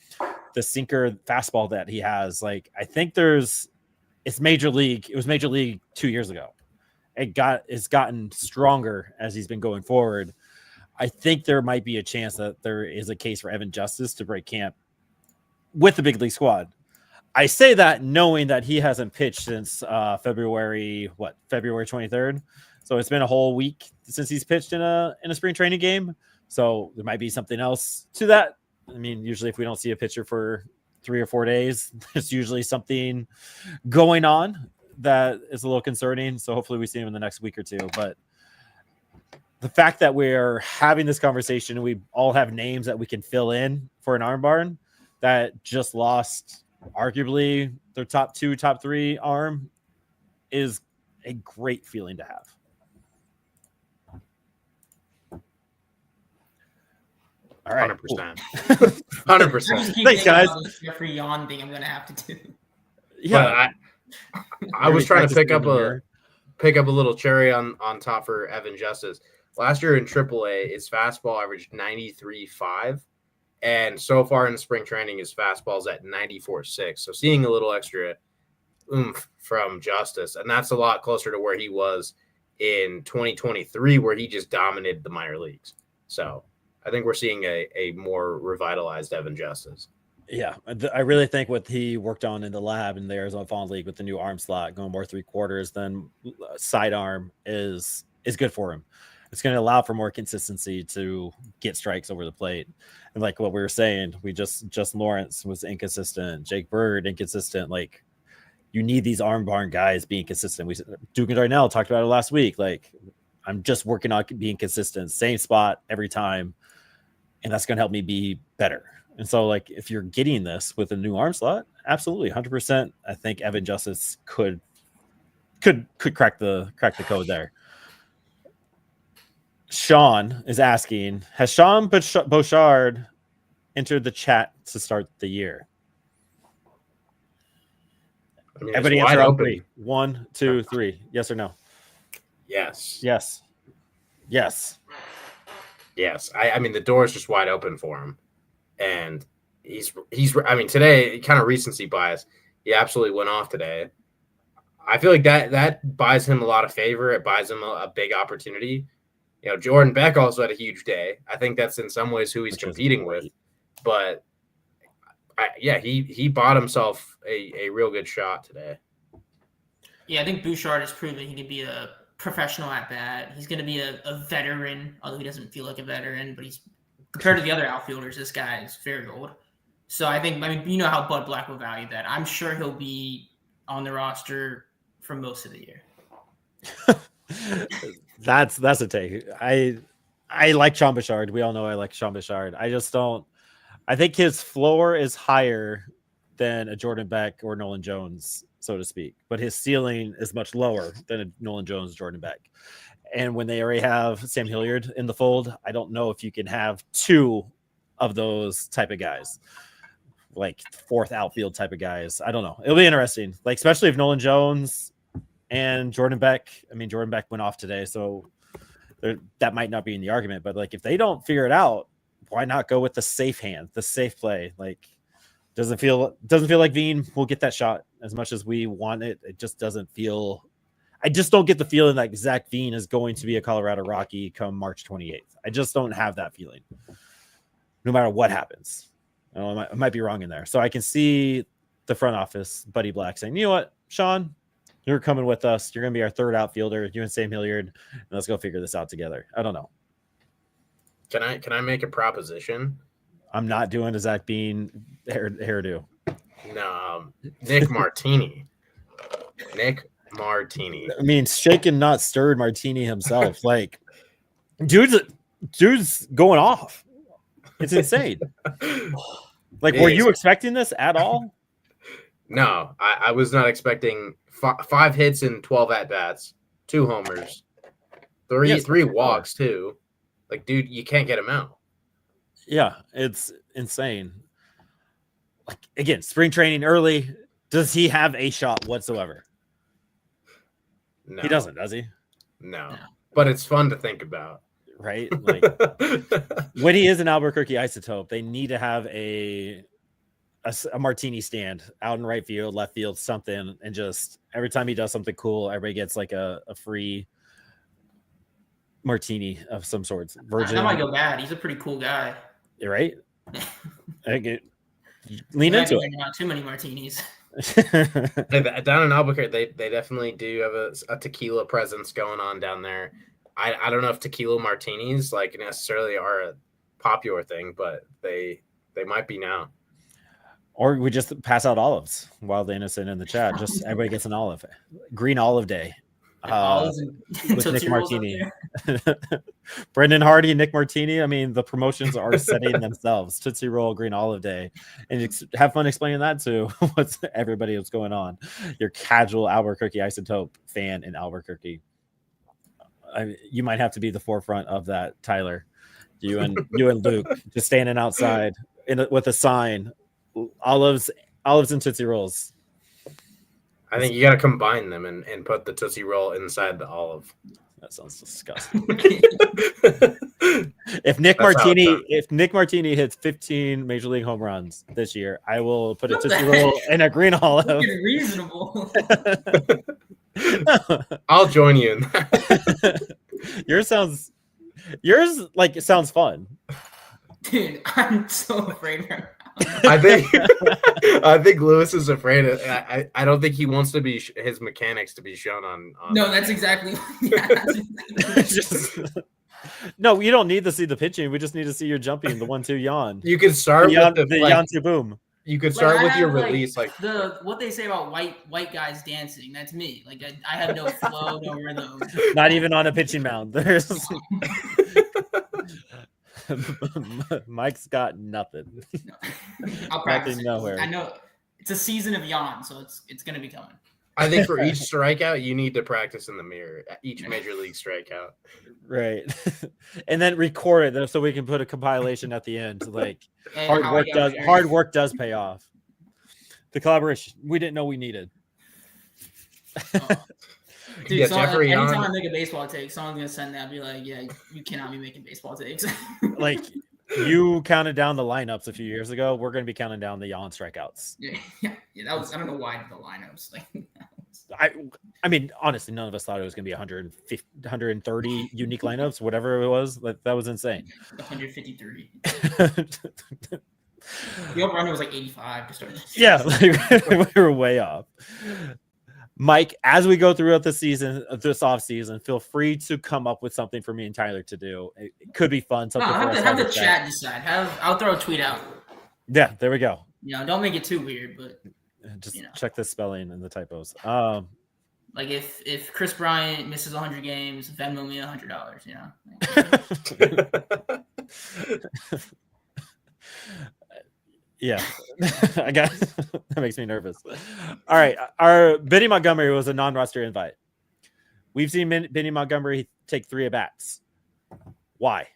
the sinker fastball that he has. Like, I think it was major league 2 years ago. it's gotten stronger as he's been going forward. I think there might be a chance that there is a case for Evan Justice to break camp with the big league squad. I say that knowing that he hasn't pitched since February 23rd. So it's been a whole week since he's pitched in a spring training game. So there might be something else to that. I mean, usually if we don't see a pitcher for 3 or 4 days, there's usually something going on that is a little concerning. So hopefully we see him in the next week or two. But the fact that we're having this conversation, we all have names that we can fill in for an arm barn that just lost arguably their top 2, top 3 arm is a great feeling to have. All right. 100%. 100%. Thanks, guys. Jeffrey Yon thing I'm going to have to do. Yeah. I was trying to pick up a little cherry on top for Evan Justice. Last year in AAA, his fastball averaged 93.5. And so far in spring training, his fastball's at 94.6. So seeing a little extra oomph from Justice. And that's a lot closer to where he was in 2023, where he just dominated the minor leagues. So I think we're seeing a more revitalized Evan Justice. Yeah, I really think what he worked on in the lab in the Arizona Fall League with the new arm slot, going more 3/4 than sidearm is good for him. It's going to allow for more consistency to get strikes over the plate. And like what we were saying, just Lawrence was inconsistent. Jake Bird, inconsistent. Like, you need these arm barn guys being consistent. Duke and Darnell talked about it last week. Like, I'm just working on being consistent, same spot every time. And that's going to help me be better. And so, like, if you're getting this with a new arm slot, absolutely, 100%. I think Evan Justice could crack the code there. Sean is asking, has Sean Bouchard entered the chat to start the year? I mean, Everybody answer on 3. 1, 2, 3. Yes or no? Yes. Yes. Yes. Yes. I mean, the door is just wide open for him. And he's I mean, today, kind of recency bias. He absolutely went off today. I feel like that buys him a lot of favor. It buys him a big opportunity. You know, Jordan Beck also had a huge day. I think that's in some ways who he's competing with. But, he bought himself a real good shot today. Yeah, I think Bouchard has proven he can be a professional at bat. He's going to be a veteran, although he doesn't feel like a veteran. But he's compared to the other outfielders, this guy is very old. So I mean, you know how Bud Black will value that. I'm sure he'll be on the roster for most of the year. That's a take. I like Sean Bouchard. We all know I like Sean Bouchard. I think his floor is higher than a Jordan Beck or Nolan Jones, so to speak, but his ceiling is much lower than a Nolan Jones, Jordan Beck. And when they already have Sam Hilliard in the fold, I don't know if you can have 2 of those type of guys, like 4th outfield type of guys. I don't know. It'll be interesting, like especially if Nolan Jones and Jordan Beck. I mean, Jordan Beck went off today, so that might not be in the argument. But like, if they don't figure it out, why not go with the safe hand, the safe play? Like, doesn't feel like Veen will get that shot as much as we want it. It just doesn't feel. I just don't get the feeling that Zach Veen is going to be a Colorado Rocky come March 28th. I just don't have that feeling, no matter what happens. I might be wrong in there. So I can see the front office, Buddy Black, saying, you know what, Sean, you're coming with us. You're going to be our 3rd outfielder. You and Sam Hilliard, and let's go figure this out together. I don't know. Can I make a proposition? I'm not doing a Zach Bean hairdo. No, Nick Martini. Nick Martini. I mean, shaken, not stirred Martini himself. Like, dude's going off. It's insane. Like, were you expecting this at all? No, I was not expecting 5 hits and 12 at-bats, 2 homers, 3 walks, too. Like, dude, you can't get him out. Yeah, it's insane. Like, again, spring training early. Does he have a shot whatsoever? No. He doesn't, does he? No. But it's fun to think about. Right? Like, when he is an Albuquerque isotope, they need to have a a martini stand out in right field, left field, something, and just every time he does something cool, everybody gets like a free martini of some sorts. Virgin, that might go bad. He's a pretty cool guy, right? Lean into it. Not too many martinis. Down in Albuquerque, they definitely do have a tequila presence going on down there. I don't know if tequila martinis like necessarily are a popular thing, but they might be now. Or we just pass out olives. Wildly innocent in the chat. Just everybody gets an olive. Green olive day. With Nick Martini. Brendan Hardy, Nick Martini. I mean, the promotions are setting themselves. Tootsie Roll, Green Olive Day. And have fun explaining that to what's going on. Your casual Albuquerque Isotope fan in Albuquerque. You might have to be the forefront of that, Tyler. You and Luke just standing outside with a sign. Olives and Tootsie Rolls. I think you got to combine them and put the Tootsie Roll inside the olive. That sounds disgusting. If Nick Martini hits 15 Major League home runs this year, I will put a Tootsie Roll in a green olive. Reasonable. I'll join you in that. Yours sounds fun. Dude, I'm so afraid right now. I think Lewis is afraid of. I don't think he wants to be his mechanics to be shown on. No, that's exactly. No, you don't need to see the pitching. We just need to see your jumping, the 1-2 yawn. You could start with the yawn to boom. You could start with your release, like what they say about white guys dancing. That's me. Like I have no flow, no rhythm. Not even on a pitching mound. There's. Mike's got nothing. I'll practice. Nowhere. I know it's a season of yawn, so it's gonna be coming. I think for each strikeout, you need to practice in the mirror. Each major league strikeout, right? And then record it so we can put a compilation at the end. Like hard work does pay off. The collaboration we didn't know we needed. Dude, yeah, Jeffrey. Anytime I make a baseball take, someone's gonna send that and be like, "Yeah, you cannot be making baseball takes." Like you counted down the lineups a few years ago. We're gonna be counting down the yawn strikeouts. Yeah. That was. I don't know why the lineups. Like, I mean, honestly, none of us thought it was gonna be 150, 130 unique lineups, whatever it was. That was insane. 153. The over-under was like 85 to start. Yeah, we were way off. Mike, as we go throughout the season, this off season, feel free to come up with something for me and Tyler to do. It could be fun. Something have the chat decide. I'll throw a tweet out. Yeah, there we go. Don't make it too weird, but just check the spelling and the typos. Like if Chris Bryant misses 100 games, Venmo me $100. Yeah, I got that makes me nervous. All right, our Benny Montgomery was a non-roster invite. We've seen Benny Montgomery take 3 at-bats. Why?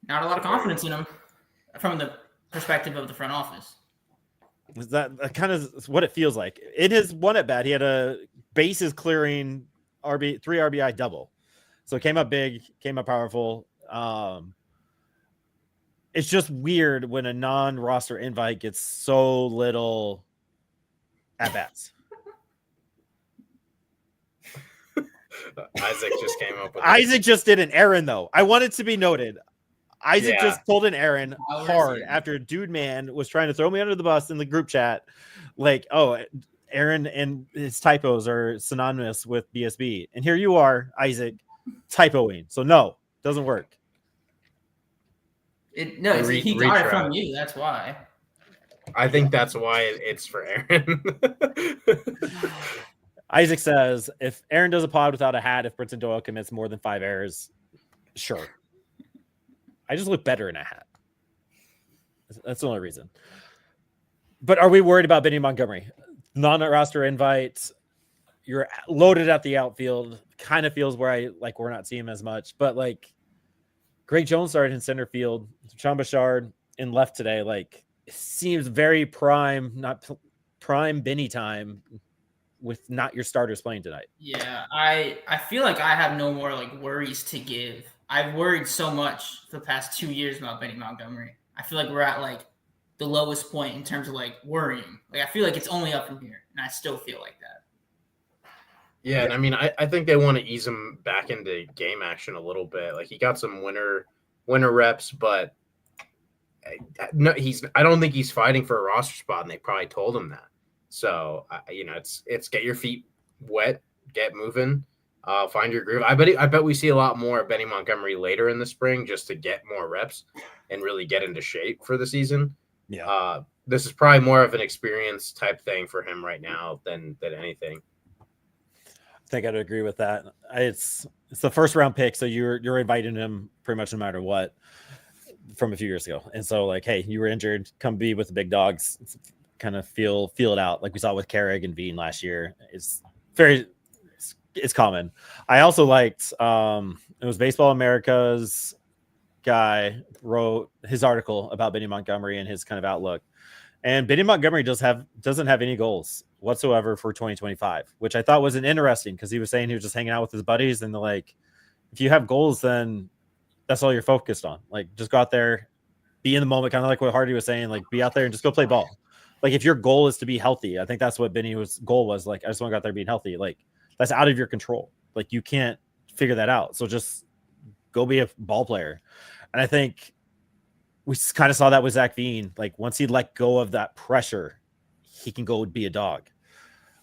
Not a lot of confidence in him from the perspective of the front office. Is that kind of what it feels like? In his 1 at-bat, he had a bases clearing 3 RBI double. So it came up big, came up powerful. It's just weird when a non-roster invite gets so little at-bats. Isaac just came up with Isaac just did an errand, though. I want it to be noted. Isaac just pulled an errand hard after Dude Man was trying to throw me under the bus in the group chat. Like, oh, Aaron and his typos are synonymous with BSB. And here you are, Isaac, typoing. So, no, doesn't work. He got it from you. That's why. I think that's why it's for Aaron. Isaac says, if Aaron does a pod without a hat, if Brinson Doyle commits more than 5 errors, sure. I just look better in a hat. That's the only reason. But are we worried about Benny Montgomery? Non-roster invite. You're loaded at the outfield. Kind of feels where we're not seeing him as much. But Greg Jones started in center field. Sean Bashard in left today. It seems very prime, not prime Benny time with not your starters playing tonight. Yeah, I feel like I have no more worries to give. I've worried so much the past 2 years about Benny Montgomery. I feel like we're at like the lowest point in terms of like worrying. Like I feel like it's only up from here, and I still feel like that. Yeah, and I mean, I think they want to ease him back into game action a little bit. Like he got some winter reps, but no, I don't think he's fighting for a roster spot, and they probably told him that. So it's get your feet wet, get moving, find your groove. I bet we see a lot more of Benny Montgomery later in the spring just to get more reps and really get into shape for the season. Yeah, this is probably more of an experience type thing for him right now than anything. I think I'd agree with that. It's the first round pick, so you're inviting him pretty much no matter what from a few years ago. And so like, hey, you were injured, come be with the big dogs, kind of feel it out like we saw with Carrick and Veen last year. It's common. I also liked it was Baseball America's guy wrote his article about Benny Montgomery and his kind of outlook. And Benny Montgomery doesn't have any goals whatsoever for 2025, which I thought was interesting because he was saying he was just hanging out with his buddies, and they're like, if you have goals, then that's all you're focused on. Like, just go out there, be in the moment, kind of like what Hardy was saying, like be out there and just go play ball. Like if your goal is to be healthy, I think that's what Benny's goal was. Like, I just want to go out there being healthy. Like that's out of your control. Like you can't figure that out. So just go be a ball player. And I think we kind of saw that with Zach Veen. Like once he let go of that pressure, he can go be a dog.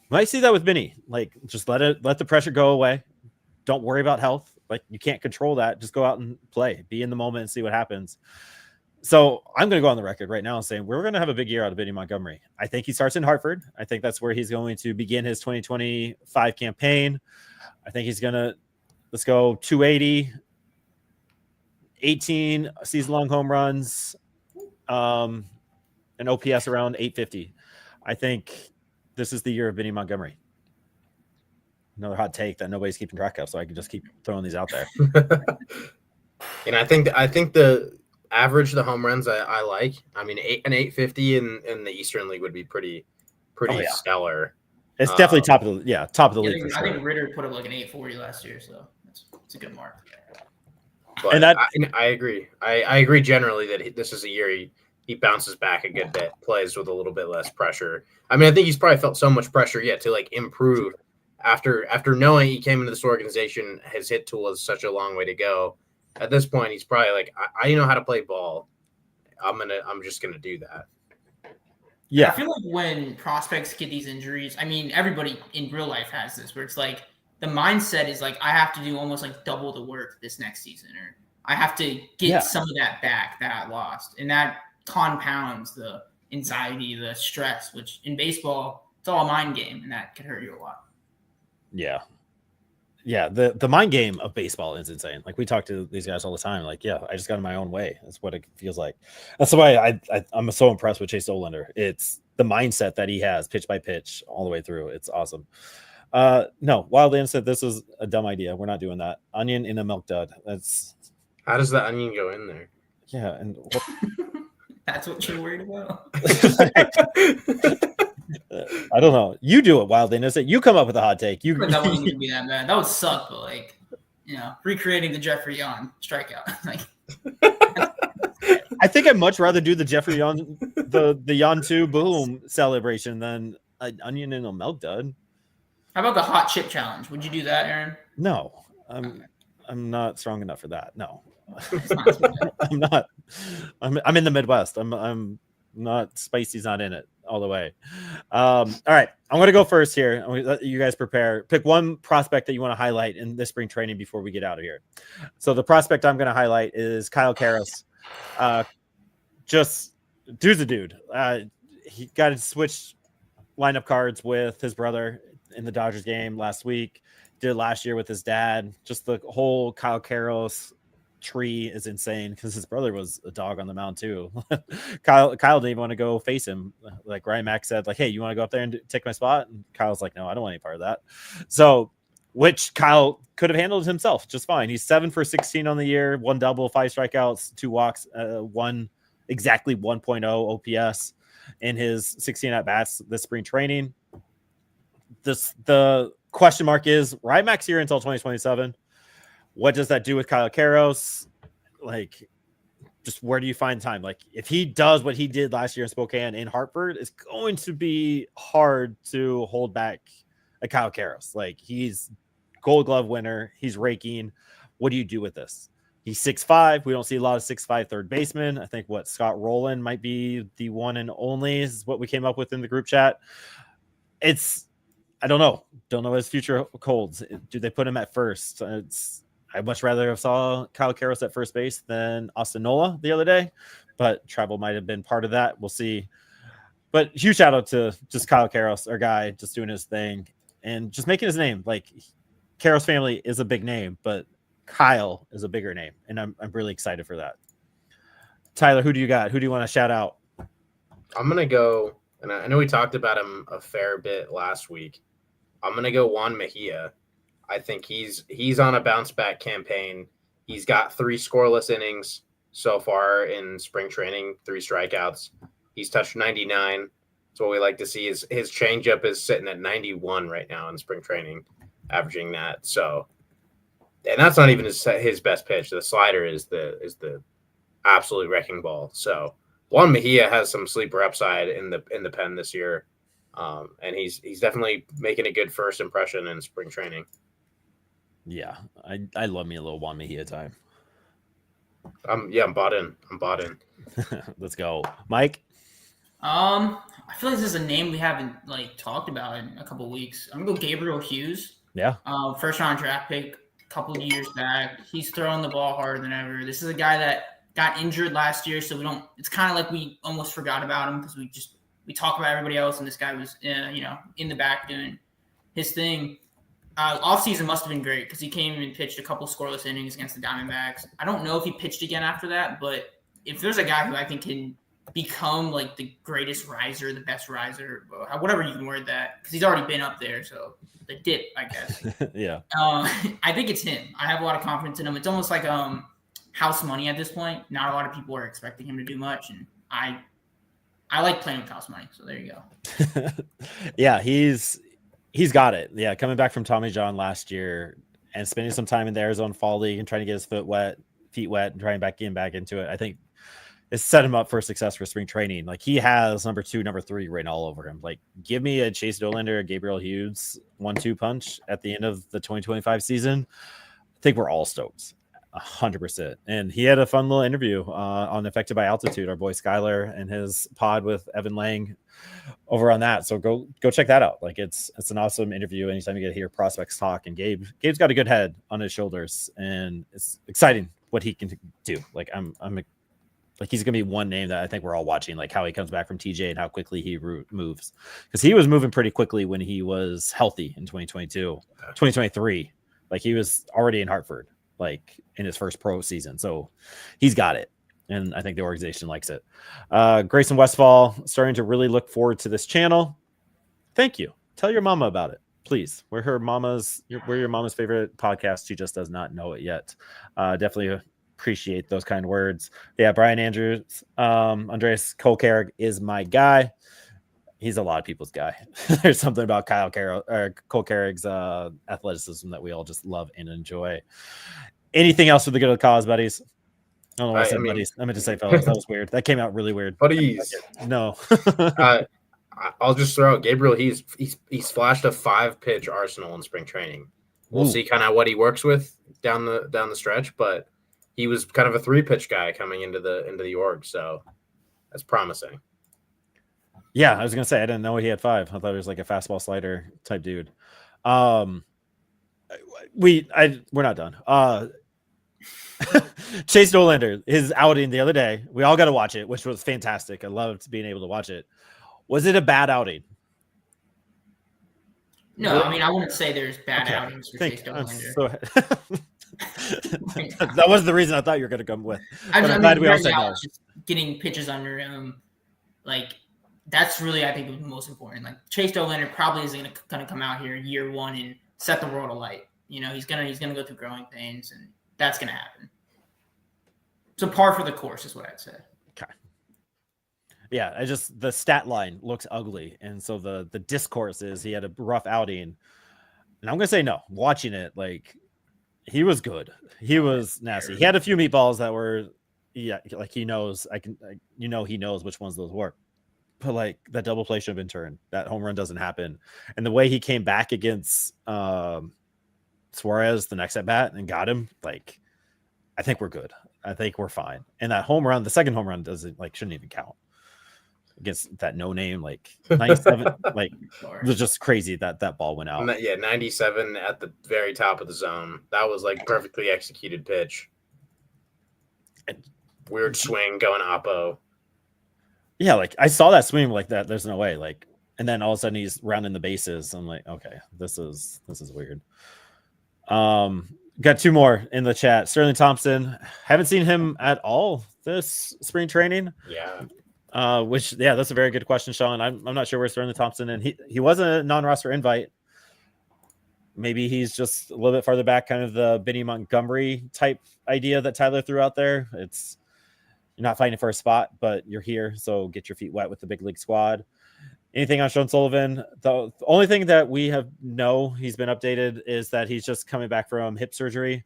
Might see that with Benny. Like just let the pressure go away. Don't worry about health. Like you can't control that. Just go out and play, be in the moment and see what happens. So I'm going to go on the record right now and saying we're going to have a big year out of Benny Montgomery. I think he starts in Hartford. I think that's where he's going to begin his 2025 campaign. I think he's going to, let's go 280, 18 season-long home runs, an OPS around 850. I think this is the year of Benny Montgomery. Another hot take that nobody's keeping track of, so I can just keep throwing these out there. And I think the average the home runs I like. I mean, an 850 in the Eastern League would be pretty stellar. It's definitely top of the league. I think Ritter put up like an 840 last year, so it's a good mark. But and that I agree. I agree generally that this is a year he bounces back a good bit, plays with a little bit less pressure. I mean, I think he's probably felt so much pressure yet to like improve after knowing he came into this organization. His hit tool is such a long way to go. At this point, he's probably like, I know how to play ball. I'm just gonna do that. Yeah, I feel like when prospects get these injuries, I mean, everybody in real life has this, where it's like the mindset is like, I have to do almost like double the work this next season, or I have to get some of that back that I lost, and that compounds the anxiety, the stress, which in baseball, it's all a mind game, and that can hurt you a lot. Yeah. The mind game of baseball is insane. Like we talk to these guys all the time. Like, I just got in my own way. That's what it feels like. That's why I'm so impressed with Chase Olander. It's the mindset that he has, pitch by pitch, all the way through. It's awesome. No, Wild said this is a dumb idea. We're not doing that. Onion in a milk dud. That's how does the onion go in there? Yeah, and that's what you're worried about. I don't know. You do it, Wild Innocent. You come up with a hot take. That wasn't gonna be that bad. That would suck, but like, recreating the Jeffrey Yon strikeout. Like, I think I'd much rather do the Jeffrey Yon, the Yon 2 boom celebration than an onion in a milk dud. How about the hot chip challenge? Would you do that, Aaron? No, I'm not strong enough for that. No, I'm not. I'm in the Midwest. I'm not. Spicy's not in it all the way. All right, I'm going to go first here. You guys prepare. Pick one prospect that you want to highlight in this spring training before we get out of here. So the prospect I'm going to highlight is Kyle Karros. Just dude's a dude. He got to switch lineup cards with his brother in the Dodgers game last week. Did last year with his dad. Just the whole Kyle Karros tree is insane because his brother was a dog on the mound too. Kyle didn't even want to go face him. Like RyMac said, like, hey, you want to go up there and take my spot? And Kyle's like, no, I don't want any part of that. So, which Kyle could have handled himself just fine. He's 7 for 16 on the year, 1 double, 5 strikeouts, 2 walks, 1.0 OPS in his 16 at bats this spring training. The question mark is RyMac's here until 2027. What does that do with Kyle Karros? Like, just where do you find time? Like if he does what he did last year in Spokane in Hartford, it's going to be hard to hold back a Kyle Karros. Like he's Gold Glove winner. He's raking. What do you do with this? He's 6'5". We don't see a lot of 6'5" third basemen. I think what Scott Rowland might be the one and only is what we came up with in the group chat. I don't know. Don't know what his future holds. Do they put him at first? I'd much rather have saw Kyle Karros at first base than Austin Nola the other day, but travel might have been part of that. We'll see. But huge shout out to just Kyle Karros, our guy, just doing his thing and just making his name. Like Karros family is a big name, but Kyle is a bigger name, and I'm really excited for that. Tyler, who do you got? Who do you want to shout out? I'm gonna go, and I know we talked about him a fair bit last week. I'm gonna go Juan Mejia. I think he's on a bounce back campaign. He's got 3 scoreless innings so far in spring training, 3 strikeouts. He's touched 99. That's what we like to see. His changeup is sitting at 91 right now in spring training, averaging that. So, and that's not even his best pitch. The slider is the absolute wrecking ball. So Juan Mejia has some sleeper upside in the pen this year, and he's definitely making a good first impression in spring training. Yeah, I love me a little Juan Mejia time. I'm bought in. Let's go, Mike. I feel like this is a name we haven't talked about in a couple of weeks. I'm gonna go Gabriel Hughes. Yeah. First round draft pick a couple of years back. He's throwing the ball harder than ever. This is a guy that got injured last year, so it's kind of like we almost forgot about him because we talk about everybody else, and this guy was in the back doing his thing. Offseason must have been great because he came and pitched a couple scoreless innings against the Diamondbacks. I don't know if he pitched again after that, but if there's a guy who I think can become like the greatest riser, the best riser, whatever you can word that, because he's already been up there, so the dip, I guess. Yeah. I think it's him. I have a lot of confidence in him. It's almost like house money at this point. Not a lot of people are expecting him to do much, and I like playing with house money, so there you go. Yeah, he's got it. Yeah, coming back from Tommy John last year and spending some time in the Arizona Fall League and trying to get his feet wet and trying back into it. I think it's set him up for success for spring training. Like he has number 2, number 3 written all over him. Like give me a Chase Dollander, a Gabriel Hughes 1-2 punch at the end of the 2025 season. I think we're all stoked. 100%. And he had a fun little interview on Affected by Altitude, our boy Skylar and his pod with Evan Lang over on that. So go check that out. Like it's an awesome interview. Anytime you get to hear prospects talk, and Gabe's got a good head on his shoulders, and it's exciting what he can do. Like I'm like he's gonna be one name that I think we're all watching, like how he comes back from TJ and how quickly he moves, because he was moving pretty quickly when he was healthy in 2023. Like he was already in Hartford, like in his first pro season. So he's got it. And I think the organization likes it. Grayson Westfall starting to really look forward to this channel. Thank you. Tell your mama about it, please. We're your mama's favorite podcast. She just does not know it yet. Definitely appreciate those kind words. Yeah, Brian Andrews, Andreas Kolkarik is my guy. He's a lot of people's guy. There's something about Kolkarik's athleticism that we all just love and enjoy. Anything else for the good of the cause, buddies? I don't know why I said buddies. I meant to say fellas. That was weird. That came out really weird. Buddies. No. I'll just throw out Gabriel. He's flashed a 5-pitch arsenal in spring training. We'll see kind of what he works with down the stretch, but he was kind of a 3-pitch guy coming into the org, so that's promising. Yeah, I was gonna say I didn't know he had 5. I thought he was like a fastball slider type dude. We're not done. Chase Dollander, his outing the other day, we all got to watch it, which was fantastic. I loved being able to watch it. Was it a bad outing? No, I mean, I wouldn't say there's bad outings for Chase Dollander. That was the reason I thought you were going to come with. I'm glad we all said no. Just getting pitches under him, like that's really, I think, the most important. Like Chase Dollander probably isn't going to come out here year 1 and set the world alight. You know, he's gonna go through growing pains, and that's going to happen. So par for the course is what I'd say. Okay. Yeah, the stat line looks ugly. And so the discourse is he had a rough outing. And I'm going to say no. Watching it, like, he was good. He was nasty. He had a few meatballs that were yeah, like he knows he knows which ones those were. But like that double play should have been turned. That home run doesn't happen. And the way he came back against Suarez the next at bat and got him, like I think we're good. I think we're fine. And that home run, the second home run shouldn't even count against that no name, like 97. Like it was just crazy that ball went out. Yeah, 97 at the very top of the zone. That was like perfectly executed pitch. Weird swing going oppo. Yeah, like I saw that swing like that. There's no way. Like, and then all of a sudden he's rounding the bases. I'm like, okay, this is weird. Got two more in the chat. Sterling Thompson, haven't seen him at all this spring training. Yeah. That's a very good question, Sean. I'm not sure where Sterling Thompson, and he wasn't a non-roster invite. Maybe he's just a little bit farther back, kind of the Benny Montgomery type idea that Tyler threw out there. It's you're not fighting for a spot, but you're here, so get your feet wet with the big league squad. Anything on Sean Sullivan? The only thing that we he's been updated is that he's just coming back from hip surgery,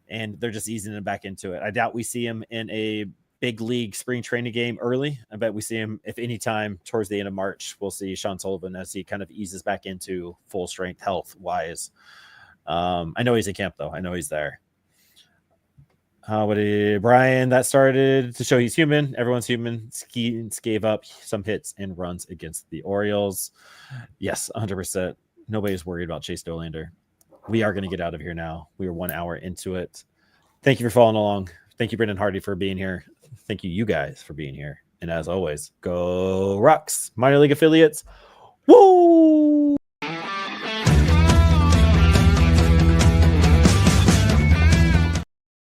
and they're just easing him back into it. I doubt we see him in a big league spring training game early. I bet we see him, if any time towards the end of March, we'll see Sean Sullivan as he kind of eases back into full strength health wise. I know he's in camp though. I know he's there. Brian, that started to show he's human. Everyone's human. Skeens gave up some hits and runs against the Orioles. Yes, 100%. Nobody's worried about Chase Dolander. We are going to get out of here now. We are 1 hour into it. Thank you for following along. Thank you, Brendan Hardy, for being here. Thank you guys for being here. And as always, go Rocks, minor league affiliates. Woo!